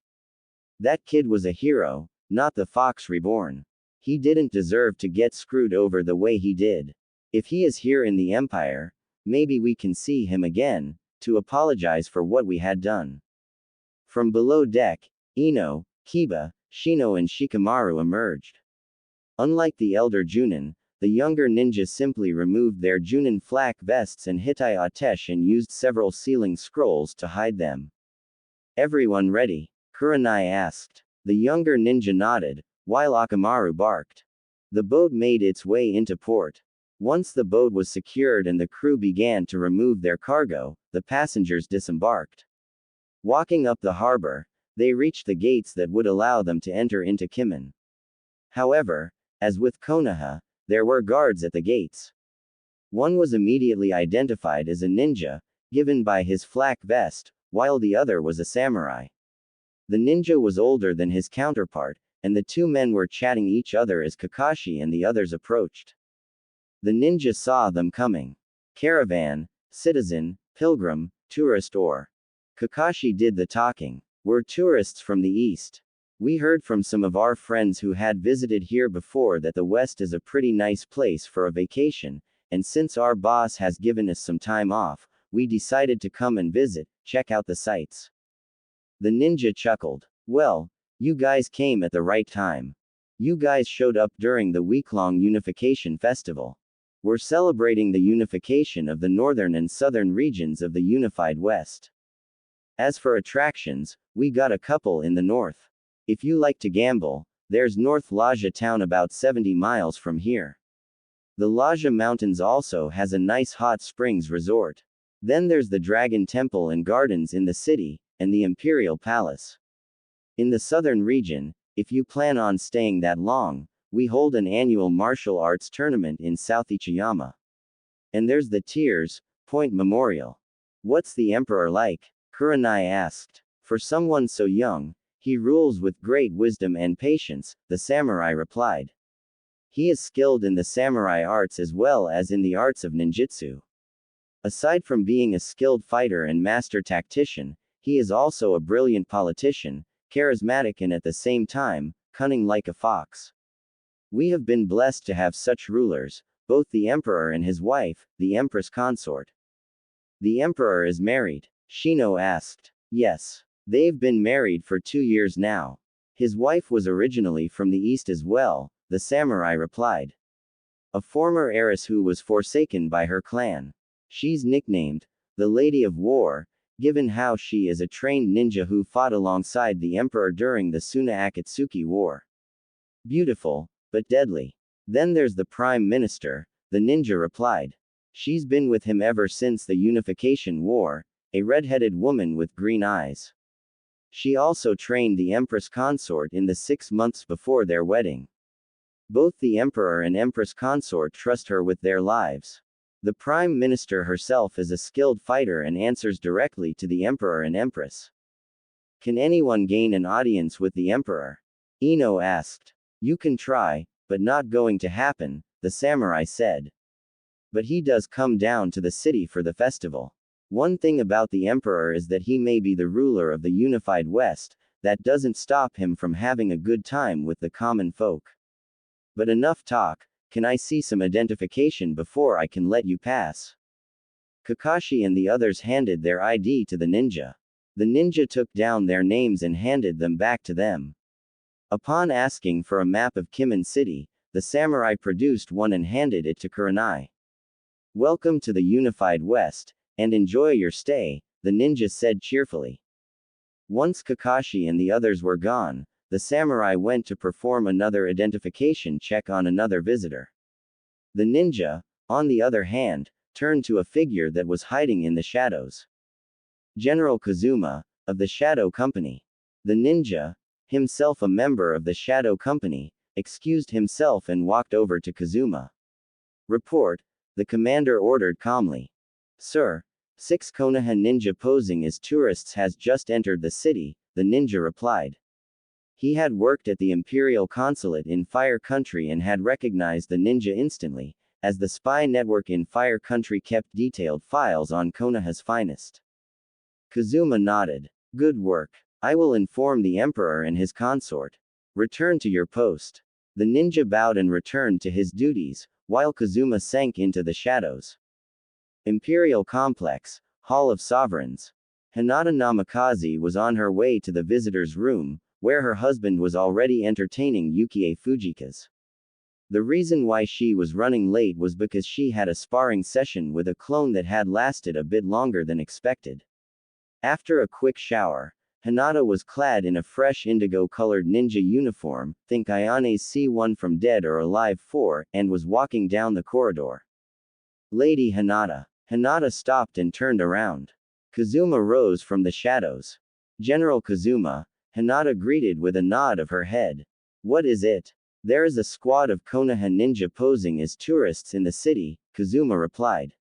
That kid was a hero, not the Fox Reborn. He didn't deserve to get screwed over the way he did. If he is here in the Empire, maybe we can see him again, to apologize for what we had done. From below deck, Ino, Kiba, Shino and Shikamaru emerged. Unlike the elder Junin, the younger ninja simply removed their Junin flak vests and Hitai Atesh and used several sealing scrolls to hide them. Everyone ready? Kurenai asked. The younger ninja nodded, while Akamaru barked. The boat made its way into port. Once the boat was secured and the crew began to remove their cargo, the passengers disembarked. Walking up the harbor, they reached the gates that would allow them to enter into Kimen. However, as with Konoha, there were guards at the gates. One was immediately identified as a ninja, given by his flak vest, while the other was a samurai. The ninja was older than his counterpart, and the two men were chatting each other as Kakashi and the others approached. The ninja saw them coming. Caravan, citizen, pilgrim, tourist or. Kakashi did the talking. We're tourists from the east. We heard from some of our friends who had visited here before that the west is a pretty nice place for a vacation, and since our boss has given us some time off, we decided to come and visit, check out the sights. The ninja chuckled. Well, you guys came at the right time. You guys showed up during the week-long Unification Festival. We're celebrating the unification of the northern and southern regions of the unified West. As for attractions, we got a couple in the north. If you like to gamble, there's North Laja town about 70 miles from here. The Laja Mountains also has a nice hot springs resort. Then there's the Dragon Temple and gardens in the city, and the Imperial Palace. In the southern region, if you plan on staying that long, we hold an annual martial arts tournament in South Ichiyama. And there's the Tears Point Memorial. What's the Emperor like? Kurenai asked. For someone so young, he rules with great wisdom and patience, the samurai replied. He is skilled in the samurai arts as well as in the arts of ninjutsu. Aside from being a skilled fighter and master tactician, he is also a brilliant politician, charismatic and at the same time, cunning like a fox. We have been blessed to have such rulers, both the emperor and his wife, the empress consort. The emperor is married? Shino asked. Yes. They've been married for 2 years now. His wife was originally from the east as well, the samurai replied. A former heiress who was forsaken by her clan. She's nicknamed the Lady of War, given how she is a trained ninja who fought alongside the emperor during the Suna Akatsuki War. Beautiful, but deadly. Then there's the Prime Minister, the ninja replied. She's been with him ever since the Unification War, a red-headed woman with green eyes. She also trained the Empress consort in the 6 months before their wedding. Both the Emperor and Empress consort trust her with their lives. The Prime Minister herself is a skilled fighter and answers directly to the Emperor and Empress. Can anyone gain an audience with the Emperor? Ino asked. You can try, but not going to happen, the samurai said. But he does come down to the city for the festival. One thing about the Emperor is that he may be the ruler of the unified West, that doesn't stop him from having a good time with the common folk. But enough talk, can I see some identification before I can let you pass? Kakashi and the others handed their ID to the ninja. The ninja took down their names and handed them back to them. Upon asking for a map of Kimen City, the samurai produced one and handed it to Kurenai. Welcome to the unified West, and enjoy your stay, the ninja said cheerfully. Once Kakashi and the others were gone, the samurai went to perform another identification check on another visitor. The ninja, on the other hand, turned to a figure that was hiding in the shadows. General Kazuma, of the Shadow Company. The ninja, himself a member of the Shadow Company, excused himself and walked over to Kazuma. Report, the commander ordered calmly. Sir, 6 Konoha ninja posing as tourists has just entered the city, the ninja replied. He had worked at the Imperial Consulate in Fire Country and had recognized the ninja instantly, as the spy network in Fire Country kept detailed files on Konoha's finest. Kazuma nodded. Good work. I will inform the Emperor and his consort. Return to your post. The ninja bowed and returned to his duties, while Kazuma sank into the shadows. Imperial Complex, Hall of Sovereigns. Hinata Namikaze was on her way to the visitor's room, where her husband was already entertaining Yukie Fujika's. The reason why she was running late was because she had a sparring session with a clone that had lasted a bit longer than expected. After a quick shower, Hinata was clad in a fresh indigo-colored ninja uniform, think Ayane's C1 from Dead or Alive 4, and was walking down the corridor. Lady Hinata. Hinata stopped and turned around. Kazuma rose from the shadows. General Kazuma, Hinata greeted with a nod of her head. What is it? There is a squad of Konoha ninja posing as tourists in the city, Kazuma replied.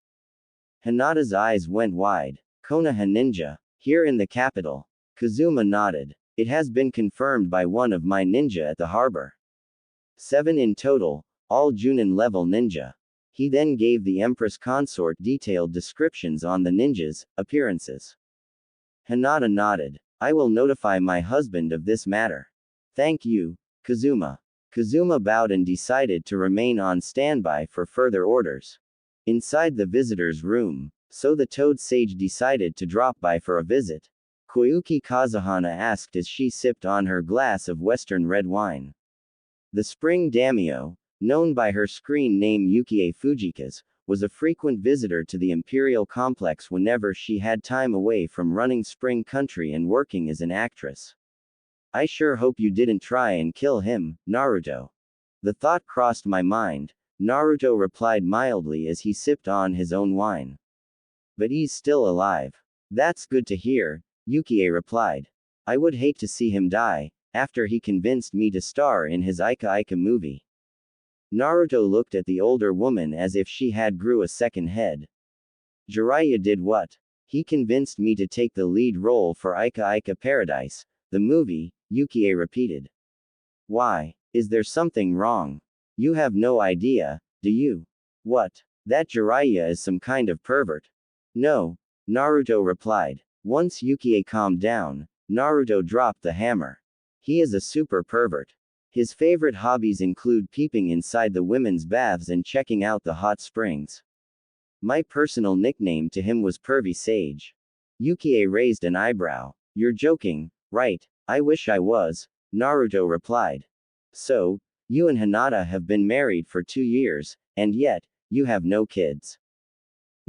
Hinata's eyes went wide. Konoha ninja, here in the capital. Kazuma nodded. It has been confirmed by one of my ninja at the harbor. 7 in total, all Junin level ninja. He then gave the Empress consort detailed descriptions on the ninjas' appearances. Hinata nodded. I will notify my husband of this matter. Thank you, Kazuma. Kazuma bowed and decided to remain on standby for further orders. Inside the visitor's room, so the Toad Sage decided to drop by for a visit. Koyuki Kazuhana asked as she sipped on her glass of Western red wine. The spring daimyo, known by her screen name Yukie Fujika's, was a frequent visitor to the Imperial Complex whenever she had time away from running Spring Country and working as an actress. I sure hope you didn't try and kill him, Naruto. The thought crossed my mind, Naruto replied mildly as he sipped on his own wine. But he's still alive. That's good to hear, Yukie replied. I would hate to see him die, after he convinced me to star in his Ika Ika movie. Naruto looked at the older woman as if she had grew a second head. Jiraiya did what? He convinced me to take the lead role for Ika Ika Paradise, the movie, Yukie repeated. Why? Is there something wrong? You have no idea, do you? What? That Jiraiya is some kind of pervert. No, Naruto replied. Once Yukie calmed down, Naruto dropped the hammer. He is a super pervert. His favorite hobbies include peeping inside the women's baths and checking out the hot springs. My personal nickname to him was Pervy Sage. Yukie raised an eyebrow. You're joking, right? I wish I was, Naruto replied. So, you and Hinata have been married for 2 years, and yet, you have no kids.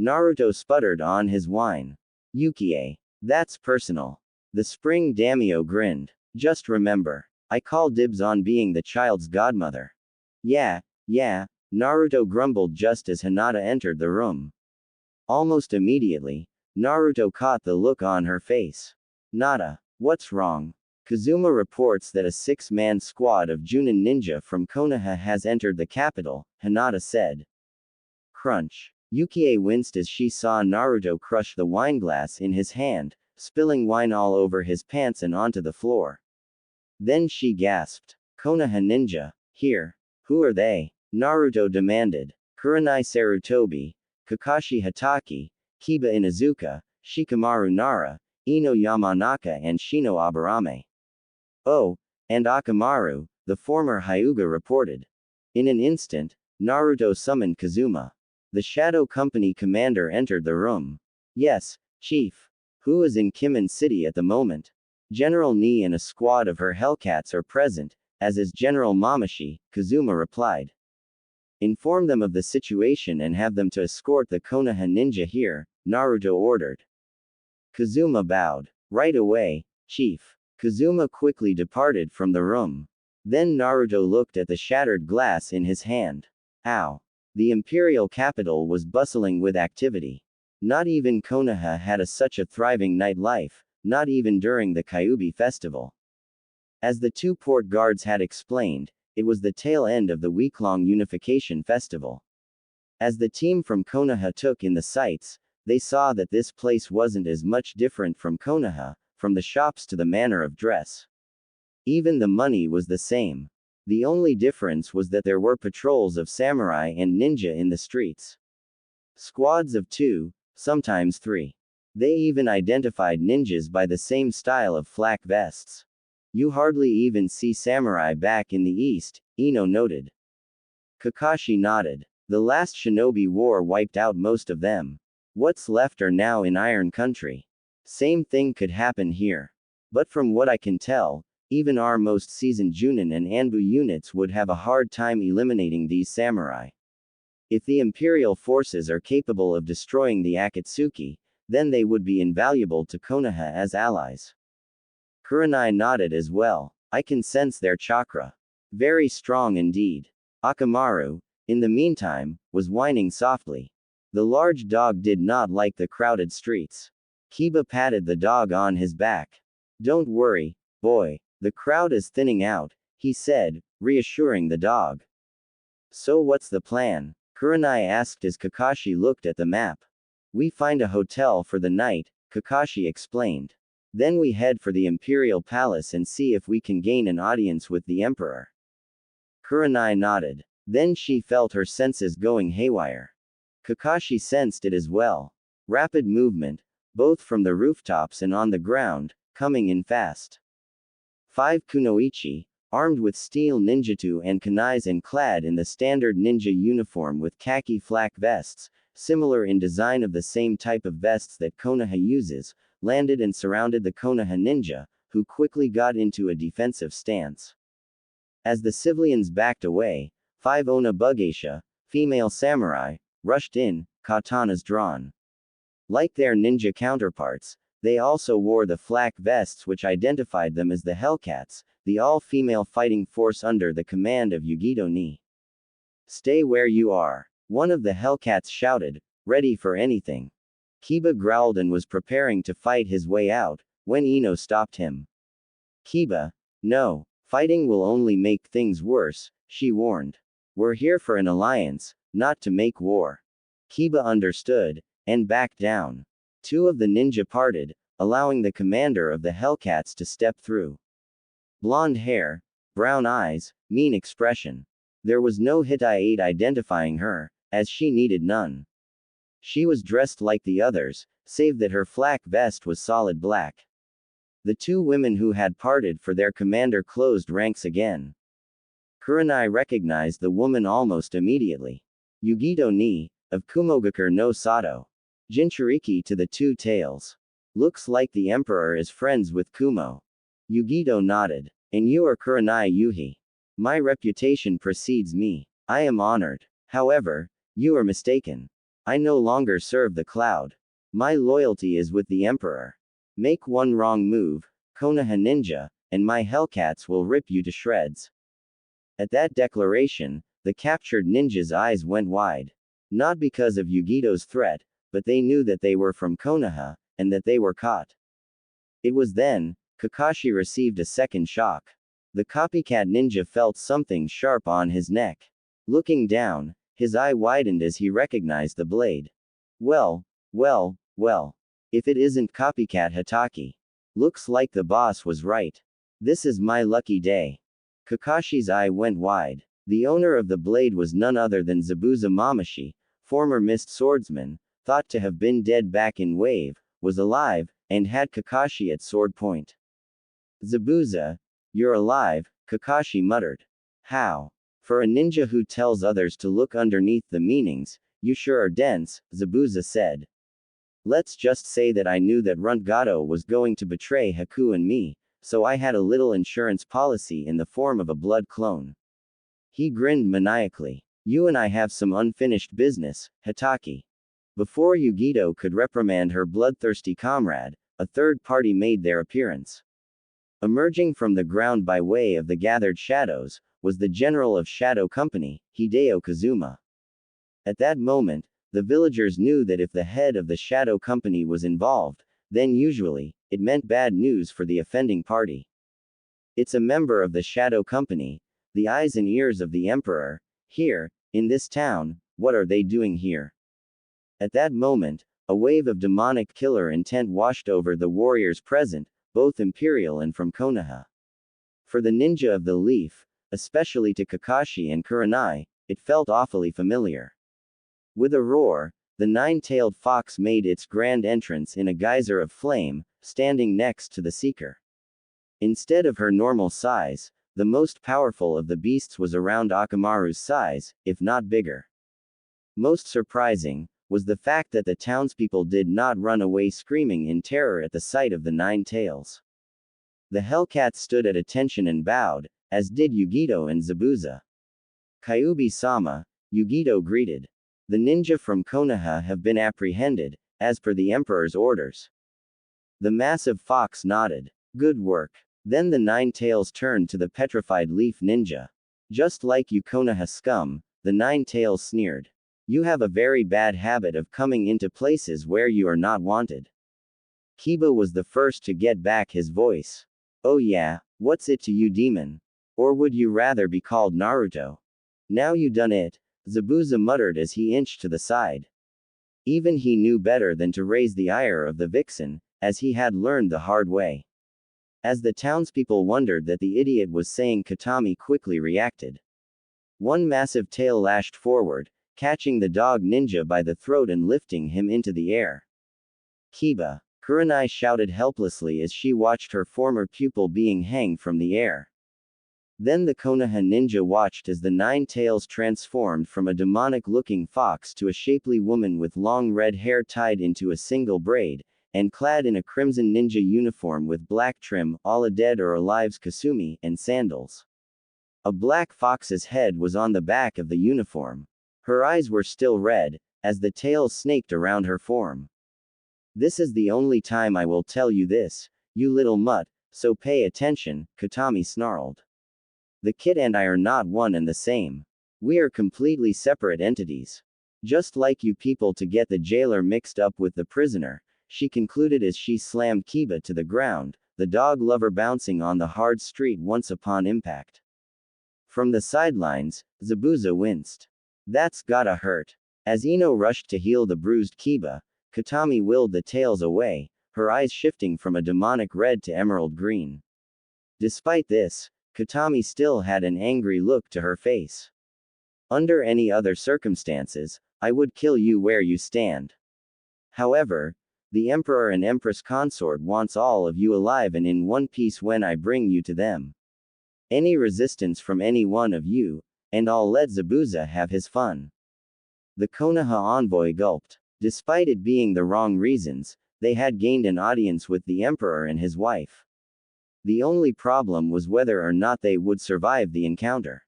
Naruto sputtered on his wine. Yukie. That's personal. The spring daimyo grinned. Just remember, I call dibs on being the child's godmother. Yeah, Naruto grumbled just as Hinata entered the room. Almost immediately, Naruto caught the look on her face. Nada, what's wrong? Kazuma reports that a 6-man squad of Junin ninja from Konoha has entered the capital, Hinata said. Crunch. Yukie winced as she saw Naruto crush the wineglass in his hand, spilling wine all over his pants and onto the floor. Then she gasped. Konoha ninja, here. Who are they? Naruto demanded. Kurenai Sarutobi, Kakashi Hatake, Kiba Inuzuka, Shikamaru Nara, Ino Yamanaka and Shino Aburame. Oh, and Akamaru, the former Hyuga reported. In an instant, Naruto summoned Kazuma. The Shadow Company commander entered the room. Yes, Chief. Who is in Kimen City at the moment? General Ni and a squad of her Hellcats are present, as is General Mamashi, Kazuma replied. Inform them of the situation and have them to escort the Konoha ninja here, Naruto ordered. Kazuma bowed. Right away, Chief. Kazuma quickly departed from the room. Then Naruto looked at the shattered glass in his hand. Ow. The imperial capital was bustling with activity. Not even Konoha had such a thriving nightlife, not even during the Kyubi festival. As the 2 port guards had explained, it was the tail end of the week-long unification festival. As the team from Konoha took in the sights, they saw that this place wasn't as much different from Konoha, from the shops to the manner of dress. Even the money was the same. The only difference was that there were patrols of samurai and ninja in the streets. Squads of 2, sometimes 3. They even identified ninjas by the same style of flak vests. You hardly even see samurai back in the East, Ino noted. Kakashi nodded. The last shinobi war wiped out most of them. What's left are now in Iron Country. Same thing could happen here. But from what I can tell, even our most seasoned Junin and Anbu units would have a hard time eliminating these samurai. If the imperial forces are capable of destroying the Akatsuki, then they would be invaluable to Konoha as allies. Kurenai nodded as well. I can sense their chakra. Very strong indeed. Akamaru, in the meantime, was whining softly. The large dog did not like the crowded streets. Kiba patted the dog on his back. Don't worry, boy, the crowd is thinning out, he said, reassuring the dog. So what's the plan? Kurenai asked as Kakashi looked at the map. We find a hotel for the night, Kakashi explained. Then we head for the Imperial Palace and see if we can gain an audience with the Emperor. Kurenai nodded. Then she felt her senses going haywire. Kakashi sensed it as well. Rapid movement, both from the rooftops and on the ground, coming in fast. 5 kunoichi, armed with steel ninjutsu and kunais and clad in the standard ninja uniform with khaki flak vests, similar in design of the same type of vests that Konoha uses, landed and surrounded the Konoha ninja, who quickly got into a defensive stance. As the civilians backed away, 5 Onabugeisha, female samurai, rushed in, katanas drawn. Like their ninja counterparts, they also wore the flak vests which identified them as the Hellcats, the all-female fighting force under the command of Yugito Ni. Stay where you are. One of the Hellcats shouted, ready for anything. Kiba growled and was preparing to fight his way out, when Ino stopped him. Kiba, no, fighting will only make things worse, she warned. We're here for an alliance, not to make war. Kiba understood, and backed down. Two of the ninja parted, allowing the commander of the Hellcats to step through. Blonde hair, brown eyes, mean expression. There was no Hittite identifying her, as she needed none. She was dressed like the others, save that her flak vest was solid black. The two women who had parted for their commander closed ranks again. Kurenai recognized the woman almost immediately. Yugito ni, of Kumogakure no Sato. Jinchuriki to the two tails. Looks like the Emperor is friends with Kumo. Yugito nodded. And you are Kurenai Yuhi. My reputation precedes me. I am honored. However, you are mistaken. I no longer serve the cloud. My loyalty is with the Emperor. Make one wrong move, Konoha ninja, and my Hellcats will rip you to shreds. At that declaration, the captured ninja's eyes went wide. Not because of Yugito's threat, but they knew that they were from Konoha, and that they were caught. It was then, Kakashi received a second shock. The copycat ninja felt something sharp on his neck. Looking down, his eye widened as he recognized the blade. Well. If it isn't copycat Hitaki. Looks like the boss was right. This is my lucky day. Kakashi's eye went wide. The owner of the blade was none other than Zabuza Mamashi, former mist swordsman, thought to have been dead back in Wave, was alive, and had Kakashi at sword point. Zabuza, you're alive, Kakashi muttered. How? For a ninja who tells others to look underneath the meanings, you sure are dense, Zabuza said. Let's just say that I knew that Runtgato was going to betray Haku and me, so I had a little insurance policy in the form of a blood clone. He grinned maniacally. You and I have some unfinished business, Hitaki. Before Yugito could reprimand her bloodthirsty comrade, a third party made their appearance. Emerging from the ground by way of the gathered shadows, was the general of Shadow Company, Hideo Kazuma. At that moment, the villagers knew that if the head of the Shadow Company was involved, then usually, it meant bad news for the offending party. It's a member of the Shadow Company, the eyes and ears of the Emperor, here, in this town, what are they doing here? At that moment, a wave of demonic killer intent washed over the warriors present, both Imperial and from Konoha. For the ninja of the leaf, especially to Kakashi and Kurenai, it felt awfully familiar. With a roar, the nine-tailed fox made its grand entrance in a geyser of flame, standing next to the seeker. Instead of her normal size, the most powerful of the beasts was around Akamaru's size, if not bigger. Most surprising, was the fact that the townspeople did not run away screaming in terror at the sight of the nine tails. The Hellcats stood at attention and bowed, as did Yugito and Zabuza. Kyuubi-sama, Yugito greeted. The ninja from Konoha have been apprehended, as per the Emperor's orders. The massive fox nodded. Good work. Then the nine tails turned to the petrified leaf ninja. Just like you Konoha scum, the nine tails sneered. You have a very bad habit of coming into places where you are not wanted. Kiba was the first to get back his voice. Oh yeah, what's it to you demon? Or would you rather be called Naruto? Now you done it, Zabuza muttered as he inched to the side. Even he knew better than to raise the ire of the vixen, as he had learned the hard way. As the townspeople wondered that the idiot was saying, Katami quickly reacted. One massive tail lashed forward, catching the dog ninja by the throat and lifting him into the air. Kiba! Kurenai shouted helplessly as she watched her former pupil being hanged from the air. Then the Konoha ninja watched as the nine tails transformed from a demonic-looking fox to a shapely woman with long red hair tied into a single braid, and clad in a crimson ninja uniform with black trim, all a dead or alive's kasumi, and sandals. A black fox's head was on the back of the uniform. Her eyes were still red, as the tails snaked around her form. This is the only time I will tell you this, you little mutt, so pay attention, Katami snarled. The kid and I are not one and the same. We are completely separate entities. Just like you people to get the jailer mixed up with the prisoner, she concluded as she slammed Kiba to the ground, the dog lover bouncing on the hard street once upon impact. From the sidelines, Zabuza winced. That's gotta hurt. As Ino rushed to heal the bruised Kiba, Katami willed the tails away, her eyes shifting from a demonic red to emerald green. Despite this, Katami still had an angry look to her face. Under any other circumstances, I would kill you where you stand. However, the Emperor and Empress consort wants all of you alive and in one piece when I bring you to them. Any resistance from any one of you, and I'll let Zabuza have his fun. The Konoha envoy gulped. Despite it being the wrong reasons, they had gained an audience with the Emperor and his wife. The only problem was whether or not they would survive the encounter.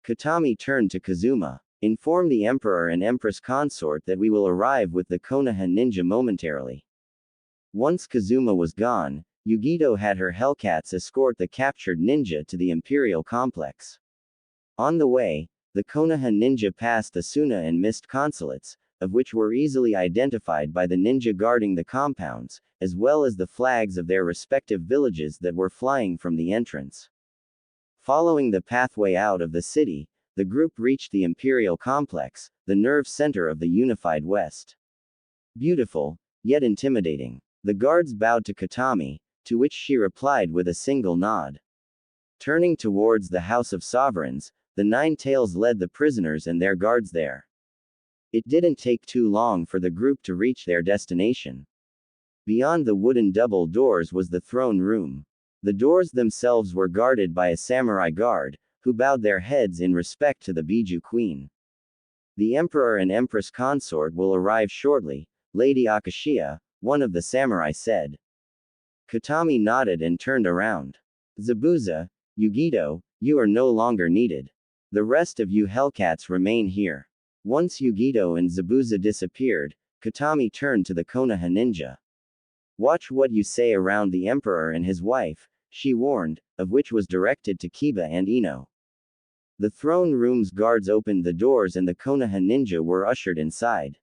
Katami turned to Kazuma. Inform the Emperor and Empress consort that we will arrive with the Konoha ninja momentarily. Once Kazuma was gone, Yugito had her Hellcats escort the captured ninja to the Imperial complex. On the way, the Konoha ninja passed the Suna and Mist consulates, of which were easily identified by the ninja guarding the compounds, as well as the flags of their respective villages that were flying from the entrance. Following the pathway out of the city, the group reached the Imperial complex, the nerve center of the unified West. Beautiful, yet intimidating. The guards bowed to Katami, to which she replied with a single nod. Turning towards the House of Sovereigns, the Nine Tails led the prisoners and their guards there. It didn't take too long for the group to reach their destination. Beyond the wooden double doors was the throne room. The doors themselves were guarded by a samurai guard, who bowed their heads in respect to the Biju Queen. The Emperor and Empress consort will arrive shortly, Lady Akashia, one of the samurai said. Katami nodded and turned around. Zabuza, Yugito, you are no longer needed. The rest of you Hellcats remain here. Once Yugito and Zabuza disappeared, Katami turned to the Konoha ninja. Watch what you say around the Emperor and his wife, she warned, of which was directed to Kiba and Ino. The throne room's guards opened the doors and the Konoha ninja were ushered inside.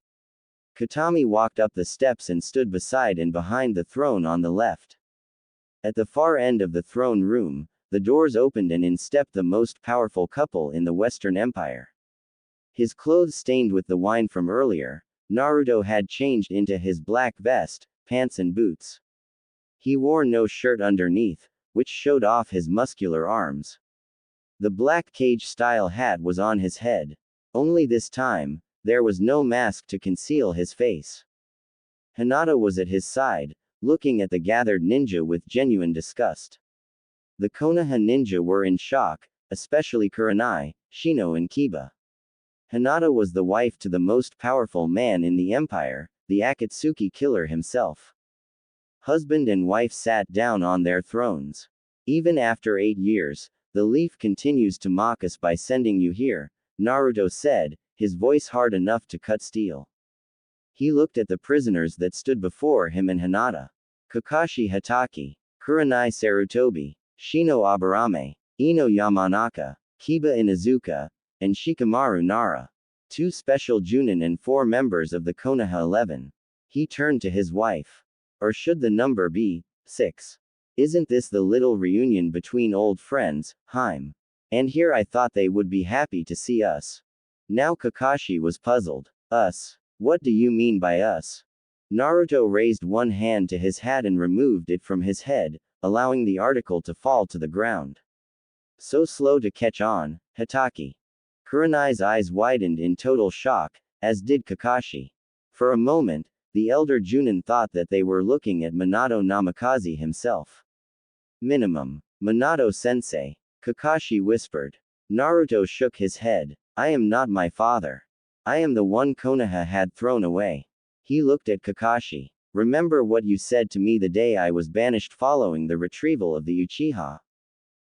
Katami walked up the steps and stood beside and behind the throne on the left. At the far end of the throne room, the doors opened and in stepped the most powerful couple in the Western Empire. His clothes stained with the wine from earlier, Naruto had changed into his black vest, pants and boots. He wore no shirt underneath, which showed off his muscular arms. The black cage-style hat was on his head. Only this time, there was no mask to conceal his face. Hinata was at his side, looking at the gathered ninja with genuine disgust. The Konoha ninja were in shock, especially Kurenai, Shino and Kiba. Hinata was the wife to the most powerful man in the empire, the Akatsuki killer himself. Husband and wife sat down on their thrones. Even after 8 years, the leaf continues to mock us by sending you here, Naruto said, his voice hard enough to cut steel. He looked at the prisoners that stood before him and Hinata. Kakashi Hatake, Kurenai Sarutobi, Shino Aburame, Ino Yamanaka, Kiba Inuzuka, and Shikamaru Nara. 2 special Junin and 4 members of the Konoha 11. He turned to his wife. Or should the number be 6? Isn't this the little reunion between old friends, Haim? And here I thought they would be happy to see us. Now Kakashi was puzzled. Us? What do you mean by us? Naruto raised one hand to his hat and removed it from his head, allowing the article to fall to the ground. So slow to catch on, Hatake. Kurenai's eyes widened in total shock, as did Kakashi. For a moment, the elder Junin thought that they were looking at Minato Namikaze himself. Minimum. Minato-sensei. Kakashi whispered. Naruto shook his head. I am not my father. I am the one Konoha had thrown away. He looked at Kakashi. Remember what you said to me the day I was banished following the retrieval of the Uchiha?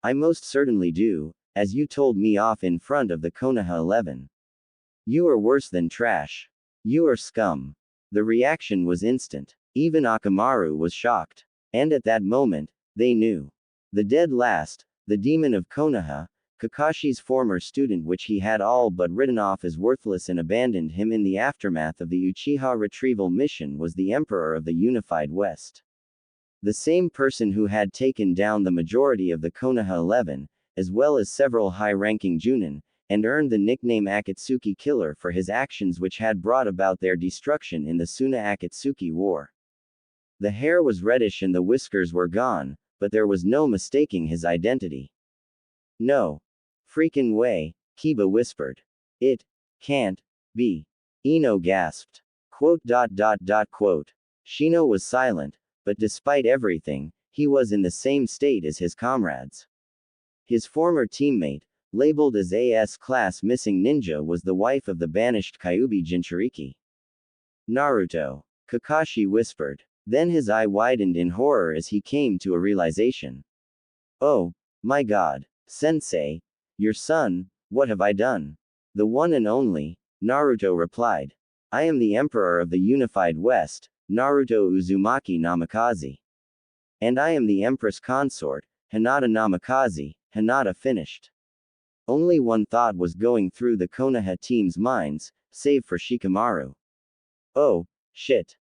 I most certainly do, as you told me off in front of the Konoha 11. You are worse than trash. You are scum. The reaction was instant. Even Akamaru was shocked. And at that moment, they knew. The dead last, the demon of Konoha, Kakashi's former student, which he had all but written off as worthless and abandoned him in the aftermath of the Uchiha retrieval mission, was the Emperor of the Unified West. The same person who had taken down the majority of the Konoha 11, as well as several high-ranking Junin, and earned the nickname Akatsuki Killer for his actions which had brought about their destruction in the Suna Akatsuki War. The hair was reddish and the whiskers were gone, but there was no mistaking his identity. No freaking way, Kiba whispered. It can't be. Ino gasped. Quote. Shino was silent, but despite everything, he was in the same state as his comrades. His former teammate, labeled as AS Class Missing Ninja, was the wife of the banished Kyuubi Jinchuriki. Naruto, Kakashi whispered. Then his eye widened in horror as he came to a realization. Oh, my god, sensei, your son, what have I done? The one and only, Naruto replied. I am the Emperor of the Unified West, Naruto Uzumaki Namikaze. And I am the Empress consort, Hinata Namikaze, Hinata finished. Only one thought was going through the Konoha team's minds, save for Shikamaru. Oh, shit.